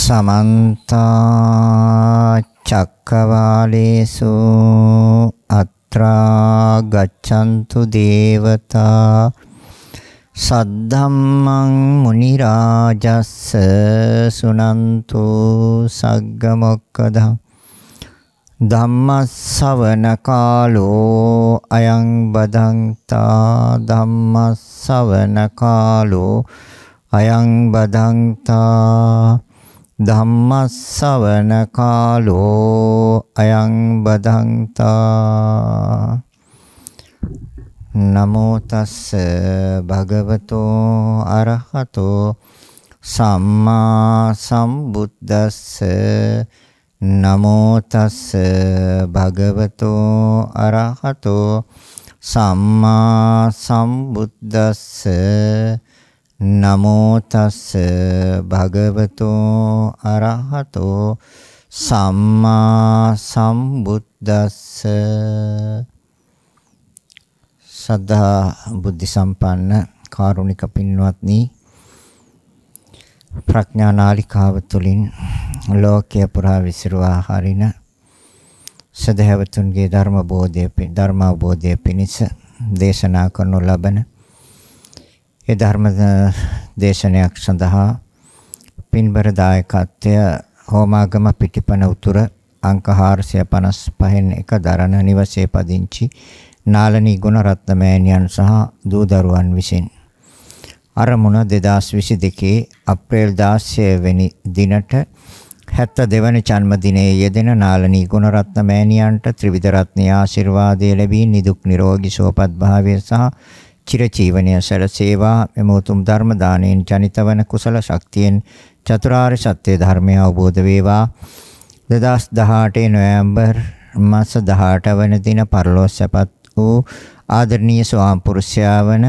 समन्त चक्रवालेषु अत्रा गच्छन्तु देवता सद्धम्मं मुनिराजस्स सुनन्तु सग्गमोक्खदं धम्मස්සවන කාලෝ අයං බදන්තා ධම්මස්සවන කාලෝ අයං බදන්තා ධම්මස්සවන කාලෝ අයං බදන්තා නමෝ තස්ස භගවතෝ අරහතෝ සම්මා සම්බුද්දස්ස නමෝ තස්ස භගවතෝ අරහතෝ සම්මා සම්බුද්දස්ස නමෝ තස්ස භගවතෝ අරහතෝ සම්මා සම්බුද්දස්ස සද්ධා බුද්ධ සම්පන්න කාරුණික පින්වත්නි ප්‍රඥා නාලිකාව තුළින් ලෝකයේ පුරා විසිරුවා හරින සදහැවතුන්ගේ ධර්ම අවබෝධය පිණිස දේශනා කරනු ලබන ඒ ධර්ම දේශනයක් සඳහා පින්බර දායකත්වය හෝමාගම පිටිපන උතුර අංක 455 එක දරණ නිවසේ පදිංචි නාලනී ගුණරත්න මෑණියන් සහ දූ දරුවන් විසින් අරමුණ 2022 අප්‍රේල් 16 වෙනි දිනට 72 වෙනි ජන්මදිනයේ යෙදෙන නාලනී ගුණරත්න මෑණියන්ට ත්‍රිවිධ රත්නයේ ආශිර්වාදය ලැබී නිදුක් නිරෝගී සුවපත් භාවය සහ චිරජීවනයේ සැලසේවා මෙම උතුම් ධර්ම දාණයෙන් ජනිත වන කුසල ශක්තියෙන් චතුරාර්ය සත්‍ය ධර්මය අවබෝධ වේවා 2018 නොවැම්බර් මාස 18 වන දින පරලෝක සැපත් වූ ආදරණීය ස්වාම පුරුෂයා වන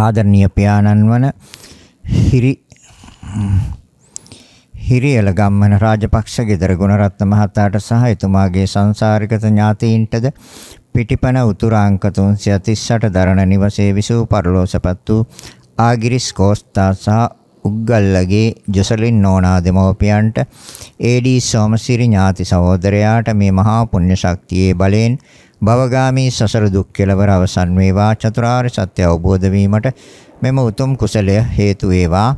ආදරණීය පියාණන් වන හිරියල ගම්මන රාජපක්ෂ ගෙදර ගුණරත්න මහතාට සහ එතුමාගේ සංසාරික ඥාතීන්ටද පිටිපන උතුරාංක 338 දරණ නිවසේ විසූ පරලෝසපත් වූ ආගිරිස් කෝස්තා සහ උග්ගල්ලගේ ජොසලින් නෝනා දෙමව්පියන්ට ඒඩී සෝමසිරි ඥාති සහෝදරයාට මේ මහා පුණ්‍ය ශක්තියේ බලයෙන් භවගාමී සසර දුක් කෙලවර අවසන් වේවා චතුරාර්ය සත්‍ය අවබෝධ වීමට මෙම උතුම් කුසලය හේතු වේවා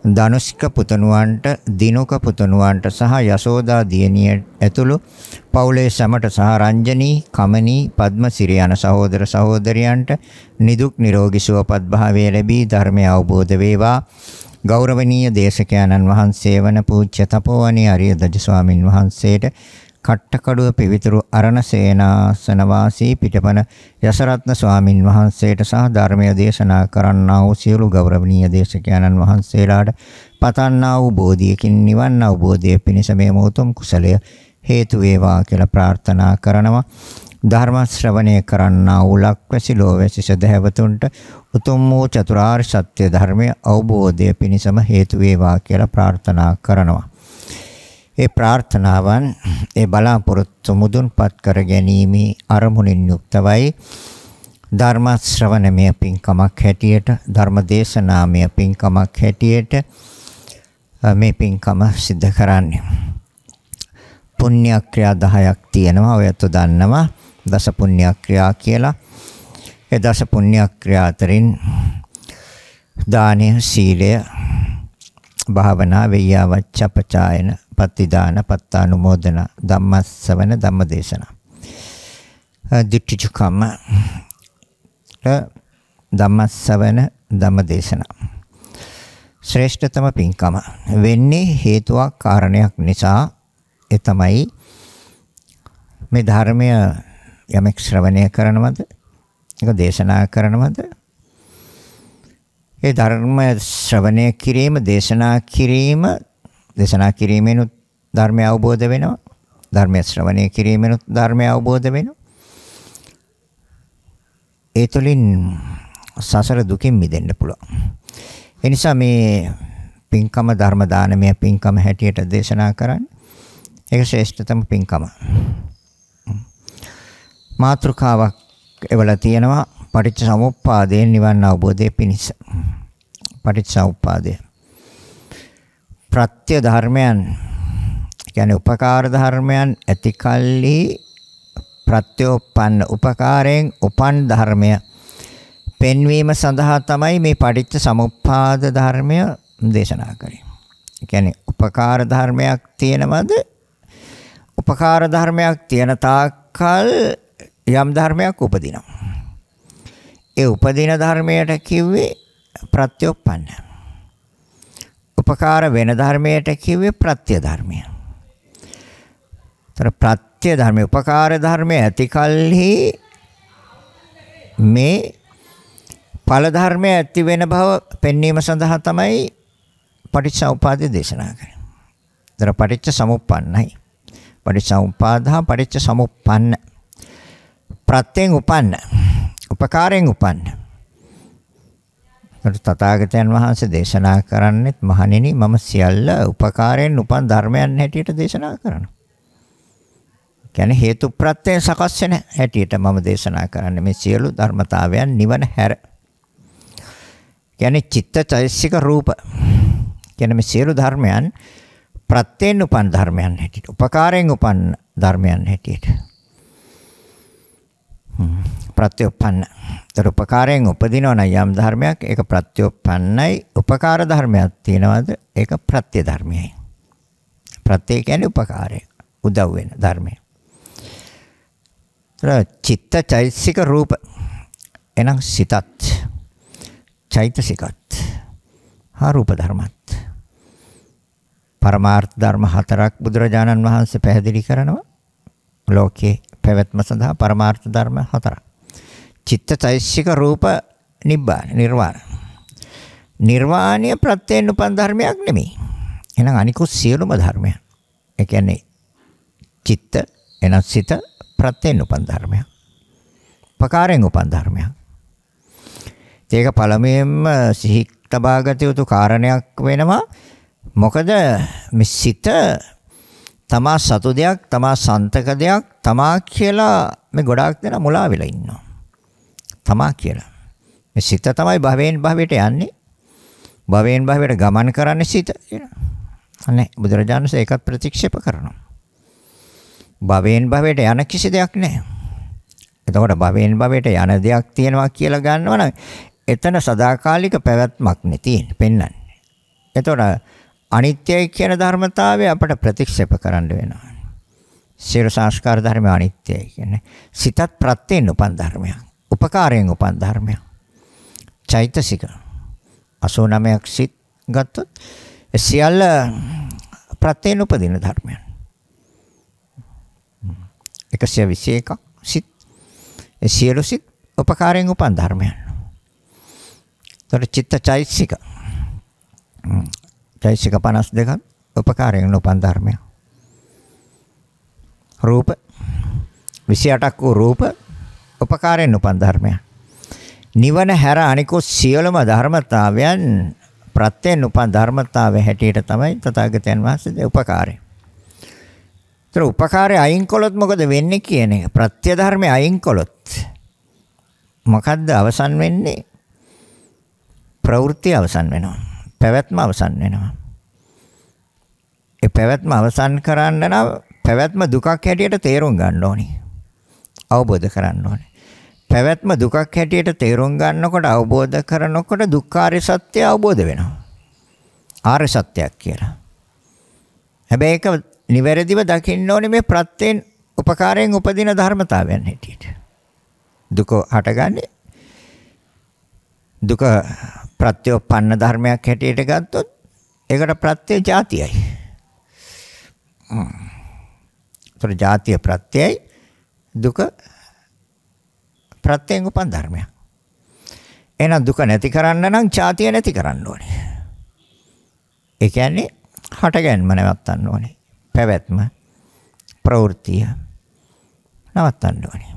ධනුෂ්ක පුතණුවන්ට දිනුක පුතණුවන්ට සහ යසෝදා දියණිය ඇතුළු පවුලේ සැමට සහ රංජනී කමනී පද්මසිරි යන සහෝදර සහෝදරියන්ට නිදුක් නිරෝගී සුවපත් භාවය ලැබී ධර්මය අවබෝධ වේවා ගෞරවනීය දේශකයන්න් වහන්සේ වන පූජ්‍ය තපෝවනී ආර්ය දජ ස්වාමින් වහන්සේට කට්ටකඩුව පිවිතුරු අරණසේනාසන වාසී පිටපන යසරත්න ස්වාමින් වහන්සේට සහ ධර්මය දේශනා කරන්නා වූ සියලු ගෞරවනීය දේශකයන්න් වහන්සේලාට පතන්නා වූ බෝධියකින් නිවන් අවබෝධය පිණිස මේ උතුම් කුසලය හේතු වේවා කියලා ප්‍රාර්ථනා කරනවා ධර්ම ශ්‍රවණය කරන්නා වූ ලක්වැසි ලෝවැසි සදහැවතුන්ට උතුම් වූ චතුරාර්ය සත්‍ය ධර්මය අවබෝධය පිණිසම හේතු වේවා කියලා ප්‍රාර්ථනා කරනවා ඒ ප්‍රාර්ථනාවන් ඒ බලාපොරොත්තු මුදුන්පත් කර ගැනීම අරමුණින් යුක්තවයි ධර්ම ශ්‍රවණමය පින්කමක් හැටියට ධර්ම දේශනාමය පින්කමක් හැටියට මේ පින්කම සිද්ධ කරන්නේ පුණ්‍ය ක්‍රියා 10ක් තියෙනවා ඔයත් දන්නවා දස පුණ්‍ය ක්‍රියා කියලා ඒ දස පුණ්‍ය ක්‍රියා අතරින් දානය සීලය භාවනා වේයාවච්චපචායන පත්තිදාන පත්තානුමෝදන ධම්මස්සවන ධම්මදේශනා දිට්ඨිචුකම ධම්මස්සවන ධම්මදේශනා ශ්‍රේෂ්ඨතම පින්කම වෙන්නේ හේතුවක් කාරණයක් නිසා ඒ තමයි මේ ධර්මය යමෙක් ශ්‍රවණය කරනවද ඒක දේශනා කරනවද ඒ ධර්ම ශ්‍රවණය කිරීම දේශනා කිරීමෙනුත් ධර්මය අවබෝධ වෙනවා ධර්මය ශ්‍රවණය කිරීමෙනුත් ධර්මය අවබෝධ වෙනවා ඒ තුළින් සසර දුකින් මිදෙන්න පුළුවන් ඒ නිසා මේ පින්කම ධර්ම දානමය පින්කම හැටියට දේශනා කරන්නේ ඒක ශ්‍රේෂ්ඨතම පින්කම මාතෘකාවක් එවලා තියෙනවා පටිච්චසමුප්පාදයෙන් නිවන් අවබෝධය පිණිස පටිච්චසමුප්පාදය ප්‍රත්‍ය ධර්මයන් කියන්නේ උපකාර ධර්මයන් ඇති කල්හි ප්‍රත්‍යෝපන්න උපකාරයෙන් උපන් ධර්මය පෙන්වීම සඳහා තමයි මේ පටිච්ච සමුප්පාද ධර්මය දේශනා කරන්නේ. කියන්නේ උපකාර ධර්මයක් තියෙනවද? උපකාර ධර්මයක් තියෙන තාක්කල් යම් ධර්මයක් උපදිනවා. ඒ උපදින ධර්මයට කිව්වේ ප්‍රත්‍යෝපන්න. උපකාර වෙන ධර්මයට කිව්වේ ප්‍රත්‍ය ධර්මය. තර ප්‍රත්‍ය ධර්මයේ උපකාර ධර්මයේ ඇති කල්හි මේ ඵල ධර්මයේ ඇති වෙන බව පෙන්වීම සඳහා තමයි පටිච්චසමුප්පාදය දේශනා කරන්නේ. තර පටිච්ච සමුප්පන්නයි. පටිච්චසමුප්පාදා පටිච්ච සමුප්පන්න. ප්‍රත්‍යයෙන් උපන්න. උපකාරයෙන් උපන්න. තථාගතයන් වහන්සේ දේශනා කරන්නේත් මහණෙනි මම සියල්ල උපකාරයෙන් උපන් ධර්මයන් හැටියට දේශනා කරනවා. කියන්නේ හේතු ප්‍රත්‍යයෙන් සකස් වෙන හැටියට මම දේශනා කරන්නේ මේ සියලු ධර්මතාවයන් නිවන හැර. කියන්නේ චිත්තචෛසික රූප. කියන්නේ මේ සියලු ධර්මයන් ප්‍රත්‍යයෙන් උපන් ධර්මයන් හැටියට, උපකාරයෙන් උපන් ධර්මයන් හැටියට. ප්‍රත්‍යෝපන්න. ඒතර උපකාරයෙන් උපදිනවා නම් යම් ධර්මයක් ඒක ප්‍රත්‍යෝපන්නයි. උපකාර ධර්මයක් තියෙනවද? ඒක ප්‍රත්‍ය ධර්මයයි. ප්‍රත්‍ය කියන්නේ උපකාරය, උදව් වෙන ධර්මය. ඒතර චිත්තචෛසික රූප. එනම් සිතත්, චෛතසිකත්, හා රූප ධර්මත්. පරමාර්ථ ධර්ම හතරක් බුදුරජාණන් වහන්සේ පැහැදිලි කරනවා. ලෝකේ පැවැත්ම සඳහා පරමාර්ථ ධර්ම හතරක්. චිත්තචෛසික රූප නිර්වාණ. නිර්වාණය ප්‍රත්‍යයෙන් උපන් ධර්මයක් නෙමෙයි. එහෙනම් අනිකුත් සියලුම ධර්මයන්. ඒ කියන්නේ චිත්ත එනම් සිත ප්‍රත්‍යයෙන් උපන් ධර්මයක්. උපකාරයෙන් උපන් ධර්මයක්. ඒක පළමුවෙන්ම සිහි තබාගත යුතු කාරණයක් වෙනවා. මොකද මේ සිත තමා සතු දෙයක්, තමා සන්තක දෙයක්, තමා කියලා මේ ගොඩාක් දෙනා මුලා වෙලා ඉන්නවා. තමා කියලා. මේ සිත තමයි භවයෙන් භවයට යන්නේ. භවයෙන් භවයට ගමන් කරන්නේ සිත. අනේ බුදුරජාණන් වහන්සේ ඒකත් ප්‍රතික්ෂේප කරනවා. භවයෙන් භවයට යන කිසි දෙයක් නැහැ. එතකොට භවයෙන් භවයට යන දෙයක් තියෙනවා කියලා ගන්නවනම් එතන සදාකාලික පැවැත්මක් නේ තියෙන්නේ, පෙන්වන්නේ. එතකොට අනිත්‍යයි කියන ධර්මතාවය අපට ප්‍රතික්ෂේප කරන්න වෙනවා. සියලු සංස්කාර ධර්ම අනිත්‍යයි කියන්නේ. සිතත් ප්‍රත්‍යයෙන් උපන් ධර්මයක්. උපකාරයෙන් උපන් ධර්මයක්. චෛතසික 89ක් සිත් ගත්තොත් සියල්ල ප්‍රත්‍යයෙන් උපදින ධර්මයන්. 121ක් සිත්. සියලු සිත් උපකාරයෙන් උපන් ධර්මයන්. තොර චිත්ත චෛතසික චෛතසික 52ක් උපකාරයෙන් උපන් ධර්මයක්. රූප 28ක් වූ රූප උපකාරයෙන් උපන් ධර්මයක්. නිවන හැර අනිකුත් සියලුම ධර්මතාවයන් ප්‍රත්‍යයෙන් උපන් ධර්මතාවය හැටියට තමයි තථාගතයන් වහන්සේ උපකාරය. ඒතර උපකාරය අයින් කළොත් මොකද වෙන්නේ කියන එක. ප්‍රත්‍ය ධර්මය අයින් කළොත් මොකද්ද අවසන් වෙන්නේ? ප්‍රවෘත්ති අවසන් වෙනවා. පැවැත්ම අවසන් වෙනවා. ඒ පැවැත්ම අවසන් කරන්න නම් පැවැත්ම දුකක් හැටියට තේරුම් ගන්න ඕනේ. අවබෝධ කරන්න ඕනේ. පැවැත්ම දුකක් හැටියට තේරුම් ගන්නකොට අවබෝධ කරනකොට දුක්ඛාරය සත්‍ය අවබෝධ වෙනවා. ආර්ය සත්‍යයක් කියලා. හැබැයි ඒක නිවැරදිව දකින්න ඕනේ මේ ප්‍රත්‍යයෙන් උපකාරයෙන් උපදින ධර්මතාවයන් හැටියට. දුක හටගන්නේ දුක ප්‍රත්‍යෝපන්න ධර්මයක් හැටියට ගත්තොත් ඒකට ප්‍රත්‍ය ජාතියයි. ඒතර ජාතිය ප්‍රත්‍යයයි දුක ප්‍රත්‍යයෙන් උපන් ධර්මයක්. එහෙනම් දුක නැති කරන්න නම් ජාතිය නැති කරන්න ඕනේ. ඒ කියන්නේ හටගැන්ම නවත්තන්න ඕනේ. පැවැත්ම ප්‍රවෘත්තිය නවත්තන්න ඕනේ.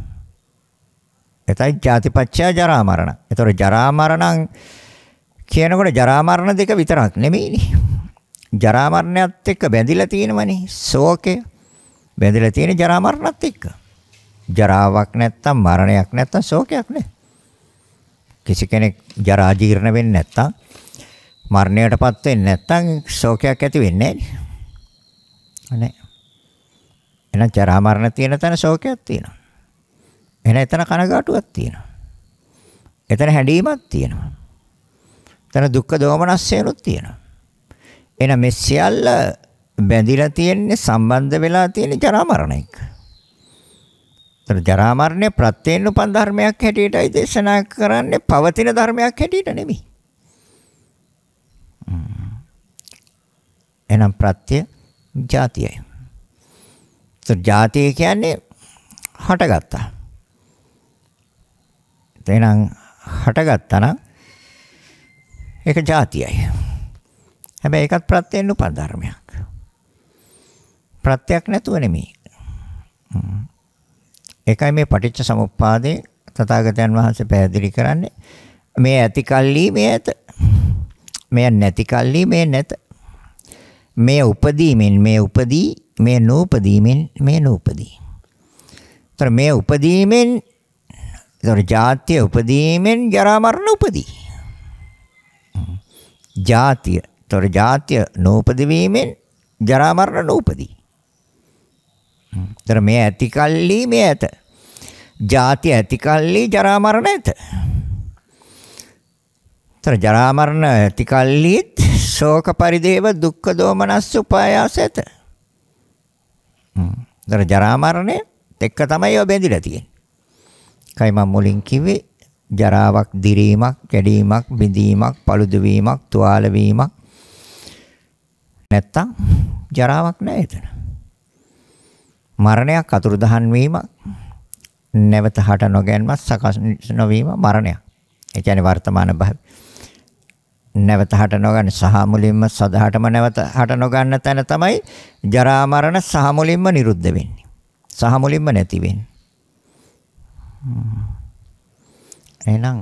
එතයි ජාතිපච්චය ජරා මරණ. ඒතර ජරා මරණ කියනකොට ජරා මරණ දෙක විතරක් නෙමෙයිනේ. ජරා මරණයත් එක්ක බැඳිලා තියෙනවනේ ශෝකය. බැඳිලා තියෙන ජරා මරණත් එක්ක. ජරාවක් නැත්තම් මරණයක් නැත්තම් ශෝකයක් නෑ. කිසි කෙනෙක් ජරා ජීර්ණ වෙන්නේ නැත්තම් මරණයටපත් වෙන්නේ නැත්නම් ශෝකයක් ඇති වෙන්නේ නැහැ. එහෙනම් ජරා මරණ තියෙන තැන ශෝකයක් තියෙනවා. එහෙනම් එතන කනගාටුවක් තියෙනවා. එතන හැඬීමක් තියෙනවා. එතන දුක්ඛ දෝමනස්සයනුත් තියෙනවා. එහෙනම් මේ සියල්ල බැඳිලා තියෙන්නේ සම්බන්ධ වෙලා තියෙන ජරා මරණ එක්ක. ඒතර ජරා මරණය ප්‍රත්‍යයෙන් උපන් ධර්මයක් හැටියටයි දේශනා කරන්නේ, පවතින ධර්මයක් හැටියට නෙමෙයි. එහෙනම් ප්‍රත්‍ය ජාතියයි. ඒතර ජාතිය කියන්නේ හටගත්තා. එහෙනම් හටගත්තා නම් ඒක ජාතියයි. හැබැයි ඒකත් ප්‍රත්‍යයෙන් උපන් ධර්මයක්. ප්‍රත්‍යක් නැතුව නෙමෙයි. ඒකයි මේ පටිච්ච සමුප්පාදේ තථාගතයන් වහන්සේ පැහැදිලි කරන්නේ. මේ ඇති කල්ලි මේ ඇත. මේ නැති කල්ලි මේ නැත. මේ උපදීමෙන් මේ උපදී, මේ නූපදීමෙන් මේ නූපදී. ඒතර මේ උපදීමෙන්, ඒතර ජාතිය උපදීමෙන් ජරා මරණ උපදී. ජාතිය, ඒතර ජාතිය නූපදී වීමෙන් ජරා මරණ නූපදී. ඒතර මේ ඇති කල්ලි මේ ඇත. ජාතිය ඇති කල්ලි ජරා මරණ ඇත. ඒතර ජරා මරණ ඇති කල්ලිත් ශෝක පරිදේව දුක්ඛ දෝමනස්ස උපායාස ඇත. ඒතර ජරා මරණය එක්ක තමයි ඔය බැඳිලා තියෙන්නේ. කයි මම මුලින් කිව්වේ ජරාවක්, දිරීමක්, කැඩීමක්, බිඳීමක්, paludu වීමක්, තුවාල වීමක් නැත්තම් ජරාවක් නැහැ එතන. මරණයක්, අතුරුදහන් වීමක්, නැවත හට නොගැන්මක්, සකස් නොවීම මරණයක්. ඒ කියන්නේ වර්තමාන භාවය. නැවත හට නොගන්න සහ මුලින්ම සදහටම නැවත හට නොගන්න තැන තමයි ජරා මරණ සහ මුලින්ම නිරුද්ධ වෙන්නේ. සහ මුලින්ම නැති වෙන්නේ. එහෙනම්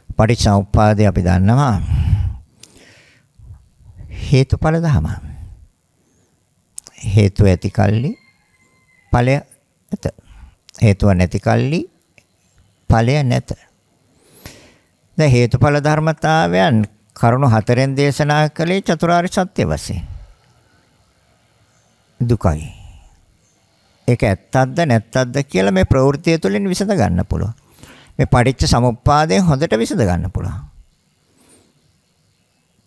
පටිච්චසමුප්පාදේ අපි දන්නවා හේතුඵල ධම. හේතුව ඇති කල්ලි ඵලය ඇත. හේතුව නැති කල්ලි ඵලය නැත. දැන් හේතුඵල ධර්මතාවයන් කරුණු හතරෙන් දේශනා කළේ චතුරාර්ය සත්‍ය වශයෙන්. දුකයි. ඒක ඇත්තක්ද නැත්තක්ද කියලා මේ ප්‍රවෘත්තිය තුළින් විසඳ ගන්න පුළුවන්. මේ පටිච්ච සමුප්පාදයෙන් හොඳට විසඳ ගන්න පුළුවන්.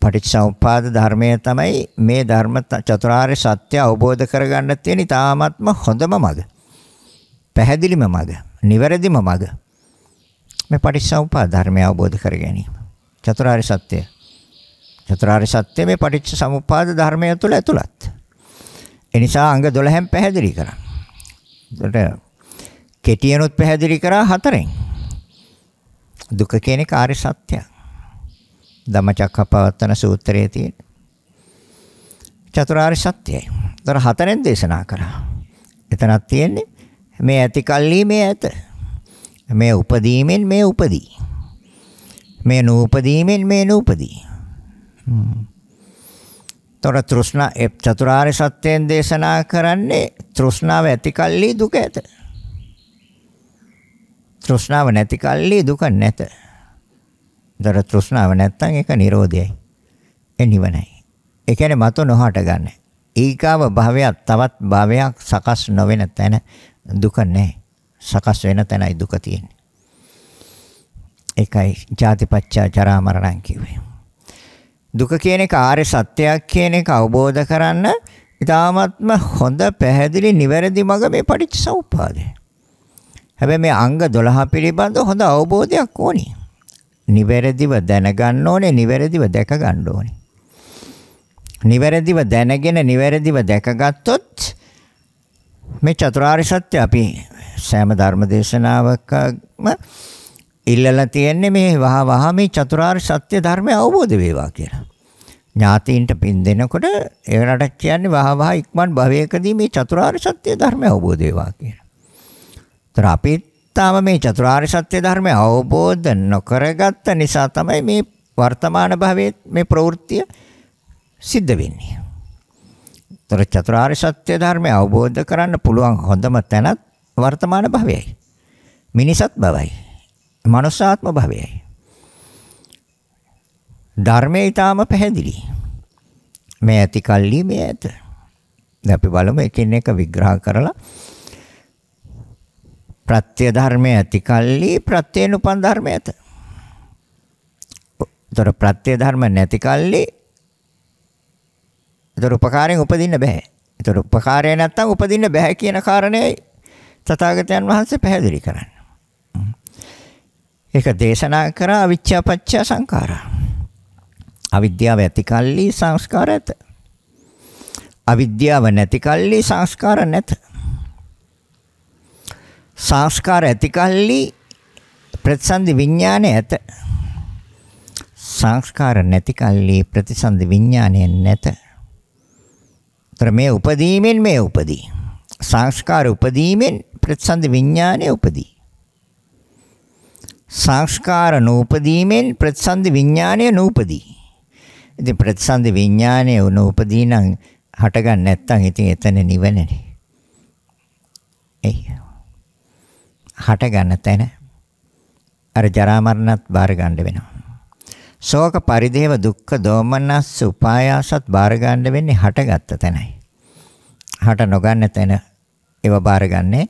පටිච්ච සමුප්පාද ධර්මය තමයි මේ ධර්ම චතුරාර්ය සත්‍ය අවබෝධ කරගන්න තියෙන ඊ타ත්ම හොඳම මඟ. පැහැදිලිම මඟ, නිවැරදිම මඟ. මේ පටිච්ච සමුප්පාද ධර්මය අවබෝධ කර ගැනීම. චතුරාර්ය සත්‍ය. චතුරාර්ය සත්‍ය මේ පටිච්ච සමුප්පාද ධර්මය තුළ ඇතුළත්. ඒ නිසා අංග 12න් පැහැදිලි කරා. ඒකට කෙටියනොත් පැහැදිලි කරා හතරෙන්. දුක කියන කාර්ය සත්‍යය. ධම්මචක්කප්පවත්තන සූත්‍රයේ තියෙන චතුරාර්ය සත්‍යයි. ඒතර හතරෙන් දේශනා කරා. එතනක් තියෙන්නේ මේ ඇති කල්ලි මේ ඇත. මේ උපදීමෙන් මේ උපදී. මේ නූපදීමෙන් මේ නූපදී. තොර තෘෂ්ණා චතුරාර්ය සත්‍යයෙන් දේශනා කරන්නේ තෘෂ්ණාව ඇති කල්ලි දුක ඇත. තෘෂ්ණාව නැති කල්ලි දුක නැත. දර තෘෂ්ණාව නැත්තම් ඒක නිරෝධයයි. ඒ නිවනයි. ඒ කියන්නේ මතු නොහට ගන්න. ඊගාව භවයක් තවත් භවයක් සකස් නොවන තැන දුක නැහැ. සකස් වෙන තැනයි දුක තියෙන්නේ. ඒකයි ජාතිපච්චා ජරා මරණ කිව්වේ. දුක කියන එක ආර්ය සත්‍යයක් කියන එක අවබෝධ කරන්න ඊ타ත්ම හොඳ පැහැදිලි නිවැරදි මඟ මේ පටිච්චසමුප්පාදය. හැබැයි මේ අංග 12 පිළිබඳ හොඳ අවබෝධයක් ඕනේ. නිවැරදිව දැනගන්න ඕනේ, නිවැරදිව දැක ගන්න ඕනේ. නිවැරදිව දැනගෙන නිවැරදිව දැකගත්තොත් මේ චතුරාර්ය සත්‍ය අපි සෑම ධර්ම දේශනාවකම ඉල්ලලා තියෙන්නේ මේ වහ මේ චතුරාර්ය සත්‍ය ධර්මය අවබෝධ වේවා කියලා. ඥාතීන්ට පින් දෙනකොට ඒකට කියන්නේ වහ ඉක්මන් භවයකදී මේ චතුරාර්ය සත්‍ය ධර්මය අවබෝධ වේවා කියලා. ඒතර අපි තාම මේ චතුරාර්ය සත්‍ය ධර්මය අවබෝධ නොකරගත්ත නිසා තමයි මේ වර්තමාන භවයේ මේ ප්‍රවෘත්තිය සිද්ධ වෙන්නේ. ඒතර චතුරාර්ය සත්‍ය ධර්මය අවබෝධ කරන්න පුළුවන් හොඳම තැනත් වර්තමාන භවයයි. මිනිසත් භවයයි. මනුෂ්‍යාත්ම භවයයි. ධර්මයේ ඊටාම පැහැදිලි. මේ ඇති කල්ලි මේ ඇත. දැන් අපි බලමු එකින් එක විග්‍රහ කරලා. ප්‍රත්‍ය ධර්මයේ ඇති කල්ලි ප්‍රත්‍යයෙන් උපන් ධර්මය ඇත. ඒතර ප්‍රත්‍ය ධර්ම නැති කල්ලි ඒතර උපකාරයෙන් උපදින්න බෑ. ඒතර උපකාරය නැත්තම් උපදින්න බෑ කියන කාරණේයි තථාගතයන් වහන්සේ පැහැදිලි කරන්නේ. ඒක දේශනා කරා අවිච්ඡාපච්චය සංඛාරා. අවිද්‍යාව ඇති කල්ලි සංස්කාර ඇත. අවිද්‍යාව නැති කල්ලි සංස්කාර නැත. සංස්කාර ඇති කල්ලි ප්‍රතිසන්දි විඥානය ඇත. සංස්කාර නැති කල්ලි ප්‍රතිසන්දි විඥානය නැත. ତර මේ උපදීමෙන් මේ උපදී. සංස්කාර උපදීමෙන් ප්‍රතිසන්දි විඥානය උපදී. සංස්කාර නූපදීමෙන් ප්‍රතිසන්දි විඥානය නූපදී. ඉතින් ප්‍රතිසන්දි විඥානය නූපදී නම් හටගන්නේ නැත්නම් ඉතින් එතන නිවනනේ. හට ගන්න තැන අර ජරා මරණත් බාර ගන්න වෙනවා. ශෝක පරිදේව දුක්ඛ දෝමනස් උපායාසත් බාර ගන්න වෙන්නේ හටගත්ත තැනයි. හට නොගන්න තැන ඒව බාර ගන්නේ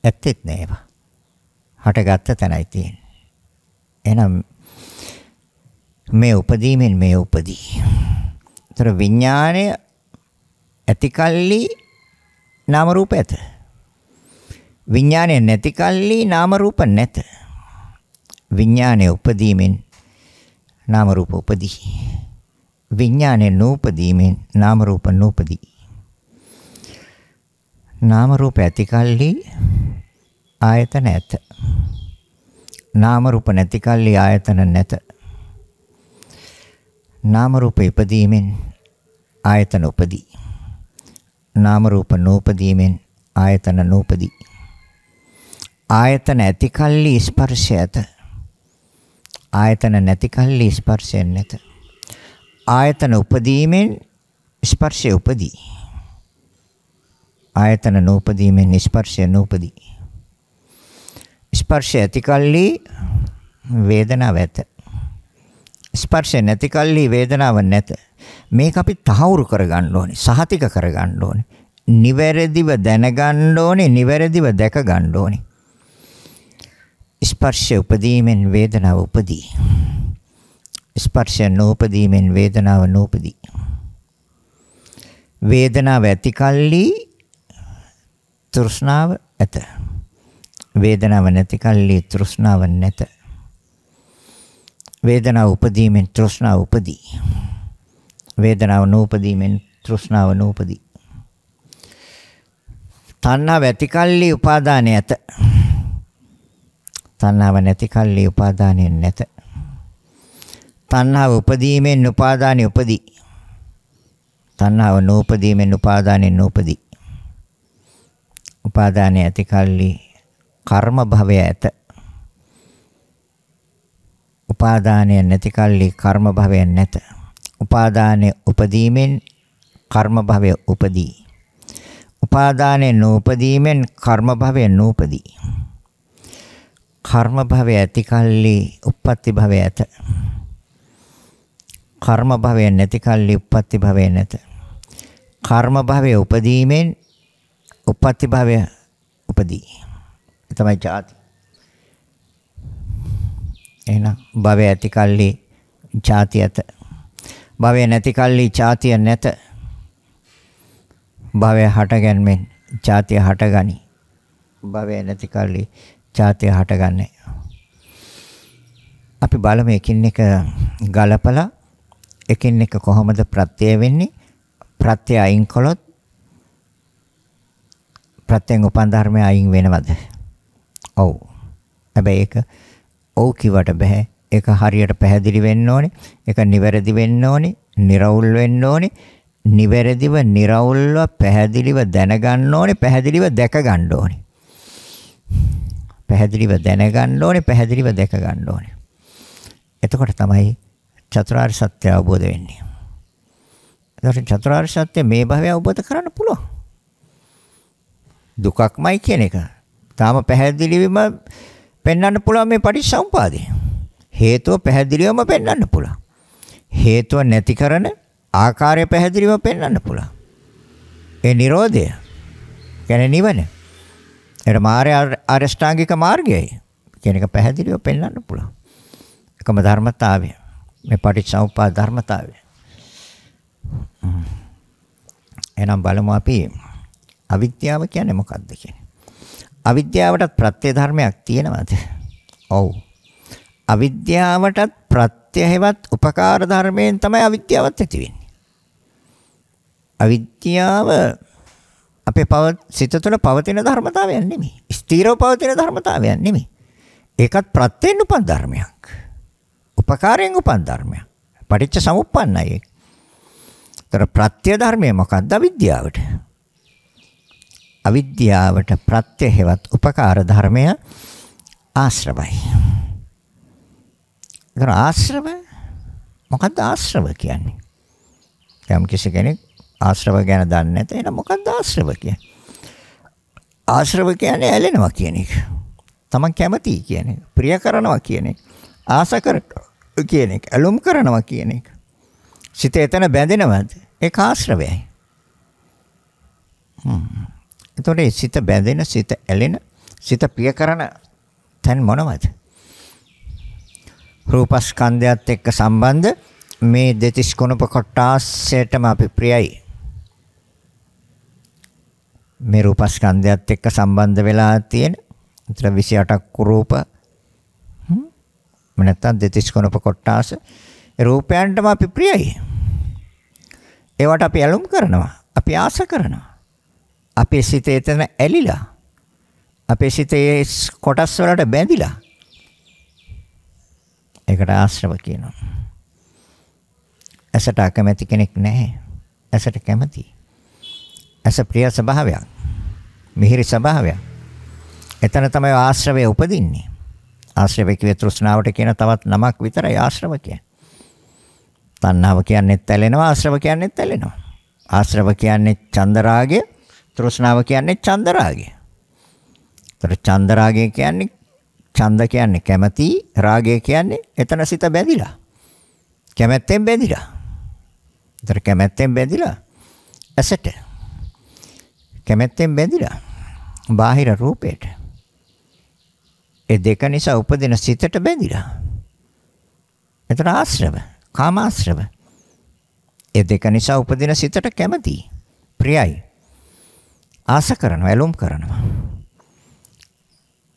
ඇත්තෙත් නෑ ඒවා. හටගත්ත තැනයි තියෙන්නේ. එහෙනම් මේ උපදීමෙන් මේ උපදී. ඒතර විඥාණය ඇතිකල්ලි නාම රූප ඇත. විඥානය නැති කල්ලි නාම රූප නැත. විඥානය උපදීමෙන් නාම රූප උපදී. විඥානය නූපදීමෙන් නාම රූප නූපදී. නාම රූප ඇති කල්ලි ආයතන ඇත. නාම රූප නැති කල්ලි ආයතන නැත. නාම රූප ඉපදීමෙන් ආයතන උපදී. නාම රූප නූපදීමෙන් ආයතන නූපදී. ආයතන ඇති කල්ලි ස්පර්ශය ඇත. ආයතන නැති කල්ලි ස්පර්ශය නැත. ආයතන උපදීමෙන් ස්පර්ශය උපදී. ආයතන නූපදීමෙන් ස්පර්ශය නූපදී. ස්පර්ශය ඇති කල්ලි වේදනාව ඇත. ස්පර්ශය නැති කල්ලි වේදනාව නැත. මේක අපි තහවුරු කරගන්න ඕනේ, සහතික කරගන්න ඕනේ. නිවැරදිව දැනගන්න ඕනේ, නිවැරදිව දැක ගන්න ඕනේ. ස්පර්ශය උපදීමෙන් වේදනාව උපදී. ස්පර්ශය නූපදීමෙන් වේදනාව නූපදී. වේදනාව ඇති කල්ලි තෘෂ්ණාව ඇත. වේදනාව නැති කල්ලි තෘෂ්ණාව නැත. වේදනාව උපදීමෙන් තෘෂ්ණාව උපදී. වේදනාව නූපදීමෙන් තෘෂ්ණාව නූපදී. තණ්හාව ඇති කල්ලි උපාදානය ඇත. තණ්හාව නැති කල්ලි උපාදානය නැත. තණ්හාව උපදීමෙන් උපාදානය උපදී. තණ්හාව නූපදීමෙන් උපාදානය නූපදී. උපාදානය ඇති කල්ලි කර්ම භවය ඇත. උපාදානය නැති කල්ලි කර්ම භවය නැත. උපාදානය උපදීමෙන් කර්ම භවය උපදී. උපාදානය නූපදීමෙන් කර්ම භවය නූපදී. කර්ම භවය ඇති කල්ලි උප්පත්ති භවය ඇත. කර්ම භවය නැති කල්ලි උප්පත්ති භවය නැත. කර්ම භවය උපදීමෙන් උප්පත්ති භවය උපදී. ඒ තමයි ජාති. එහෙනම් භවය ඇති කල්ලි ජාති ඇත. භවය නැති කල්ලි ජාතිය නැත. භවය හටගැන්මෙන් ජාතිය හටගනි. භවය නැති කල්ලි ජාතිය හටගන්නේ. අපි බලමු එකින් එක ගලපලා එකින් එක කොහොමද ප්‍රත්‍ය වෙන්නේ? ප්‍රත්‍ය අයින් කළොත් ප්‍රත්‍යයෙන් උපන් ධර්මය අයින් වෙනවද? ඔව්. හැබැයි ඒක ඔව් කිවට බෑ. ඒක හරියට පැහැදිලි වෙන්න ඕනේ. ඒක නිවැරදි වෙන්න ඕනේ. නිර්වුල් වෙන්න ඕනේ. නිවැරදිව නිර්වුල්ව පැහැදිලිව දැනගන්න ඕනේ. පැහැදිලිව දැක ගන්න ඕනේ. පැහැදිලිව දැනගන්න ඕනේ. පැහැදිලිව දැක ගන්න ඕනේ. එතකොට තමයි චතුරාර්ය සත්‍ය අවබෝධ වෙන්නේ. එතකොට චතුරාර්ය සත්‍ය මේ භවය අවබෝධ කරන්න පුළුවන්. දුකක්මයි කියන එක. තාම පැහැදිලිවම පෙන්වන්න පුළුවන් මේ පටිච්චසමුපාදය. හේතුව පැහැදිලිවම පෙන්වන්න පුළුවන්. හේතුව නැති කරන ආකාරය පැහැදිලිව පෙන්වන්න පුළුවන්. ඒ Nirodha කියන්නේ නිවන. ඒකට මාර්ය අරිෂ්ඨාංගික මාර්ගයයි කියන එක පැහැදිලිව පෙන්වන්න පුළුවන්. එකම ධර්මතාවය. මේ පටිච්චසමුප්පාද ධර්මතාවය. එහෙනම් බලමු අපි අවිද්‍යාව කියන්නේ මොකක්ද කියන්නේ. අවිද්‍යාවටත් ප්‍රත්‍ය ධර්මයක් තියෙනවද? ඔව්. අවිද්‍යාවටත් ප්‍රත්‍ය හේවත් උපකාර ධර්මයෙන් තමයි අවිද්‍යාවත් ඇති වෙන්නේ. අවිද්‍යාව අපේ සිත තුළ පවතින ධර්මතාවයක් නෙමෙයි. ස්ථිරව පවතින ධර්මතාවයක් නෙමෙයි. ඒකත් ප්‍රත්‍යෙන් උපන් ධර්මයක්. උපකාරයෙන් උපන් ධර්මයක්. පටිච්ච සමුප්පන්නයි ඒක. ඒතර ප්‍රත්‍ය ධර්මය මොකක්ද අවිද්‍යාවට? අවිද්‍යාවට ප්‍රත්‍ය හේවත් උපකාර ධර්මය ආශ්‍රවයි. ඒතර ආශ්‍රව මොකක්ද ආශ්‍රව කියන්නේ? යම් කෙනෙක් ආශ්‍රව ගැන දන්නේ නැත. එහෙනම් මොකක්ද ආශ්‍රව කියන්නේ? ආශ්‍රව කියන්නේ ඇලෙනවා කියන එක. තමන් කැමති කියන එක. ප්‍රිය කරනවා කියන එක. ආස කරනවා කියන එක. ඇලුම් කරනවා කියන එක. සිත එතන බැඳෙනවද? ඒක ආශ්‍රවයයි. එතකොට සිත බැඳෙන, සිත ඇලෙන, සිත ප්‍රිය කරන තැන් මොනවද? රූපස්කන්ධයත් එක්ක සම්බන්ධ මේ දෙතිස් කුණප කොටාසයටම අපි ප්‍රියයි. මේ රූපස්කන්ධයත් එක්ක සම්බන්ධ වෙලා තියෙන උතර 28ක් රූප නැත්නම් දෙතිස් කුණප කොටාස රූපයන්ටම අපි ප්‍රියයි. ඒවට අපි ඇලුම් කරනවා. අපි ආස කරනවා. අපේ සිතේ එතන ඇලිලා. අපේ සිතේ කොටස් වලට බැඳිලා. ඒකට ආශ්‍රව කියනවා. ඇසට අකමැති කෙනෙක් නැහැ. ඇසට කැමති. ඇස ප්‍රිය ස්වභාවයක්. මිහිරි ස්වභාවයක්. එතන තමයි ආශ්‍රවය උපදින්නේ. ආශ්‍රවය කියේ තෘෂ්ණාවට කියන තවත් නමක් විතරයි ආශ්‍රව කියන්නේ. තණ්හාව කියන්නේ ඇලෙනවා, ආශ්‍රව කියන්නේ ඇලෙනවා. ආශ්‍රව කියන්නේ චන්දරාගය, තෘෂ්ණාව කියන්නේ චන්දරාගය. ඒතර චන්දරාගය කියන්නේ ඡන්ද කියන්නේ කැමැති, රාගය කියන්නේ එතන සිත බැඳිලා. කැමැත්තෙන් බැඳිලා. ඒතර කැමැත්තෙන් බැඳිලා ඇසට. කැමැත්තෙන් බැඳිලා බාහිර රූපයට. ඒ දෙක නිසා උපදින සිතට බැඳිලා. ඒතර ආශ්‍රව, කාමාශ්‍රව. ඒ දෙක නිසා උපදින සිතට කැමැති, ප්‍රියයි. ආස කරනවා, ඇලුම් කරනවා.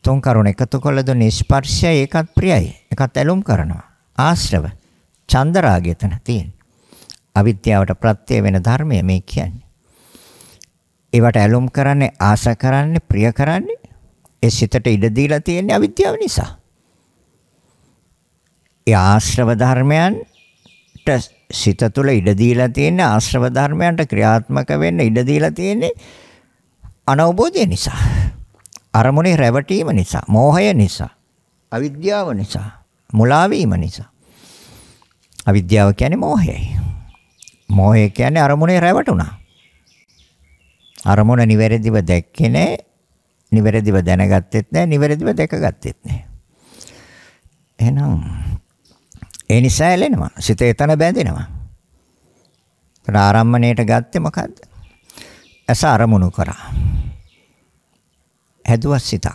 තුන් කරුණ එකතු කළ දුන්නේ ස්පර්ශය, ඒකත් ප්‍රියයි. ඒකත් ඇලුම් කරනවා. ආශ්‍රව, චන්දරාගය එතන තියෙන. අවිද්‍යාවට ප්‍රත්‍ය වෙන ධර්මය මේ කියන්නේ. ඒවට ඇලුම් කරන්නේ, ආස කරන්නේ, ප්‍රිය කරන්නේ ඒ සිතට ඉඩ දීලා තියෙන්නේ අවිද්‍යාව නිසා. ඒ ආශ්‍රව ධර්මයන්ට සිත තුළ ඉඩ දීලා තියෙන්නේ, ආශ්‍රව ධර්මයන්ට ක්‍රියාත්මක වෙන්න ඉඩ දීලා තියෙන්නේ අනවබෝධය නිසා. අරමුණේ රැවටීම නිසා, මෝහය නිසා, අවිද්‍යාව නිසා, මුලා වීම නිසා. අවිද්‍යාව කියන්නේ මෝහයයි. මෝහය කියන්නේ අරමුණේ රැවටුණා. අරමුණ නිවැරදිව දැක්කේ නැහැ, නිවැරදිව දැනගත්තෙත් නැහැ, නිවැරදිව දැකගත්තෙත් නැහැ. එහෙනම් ඒ නිසා ඇලෙනවා. සිත එතන බැඳෙනවා. ඒතර ආරම්මණයට ගත්තේ මොකද්ද? ඇස අරමුණු කරා. හැදුවා සිතක්.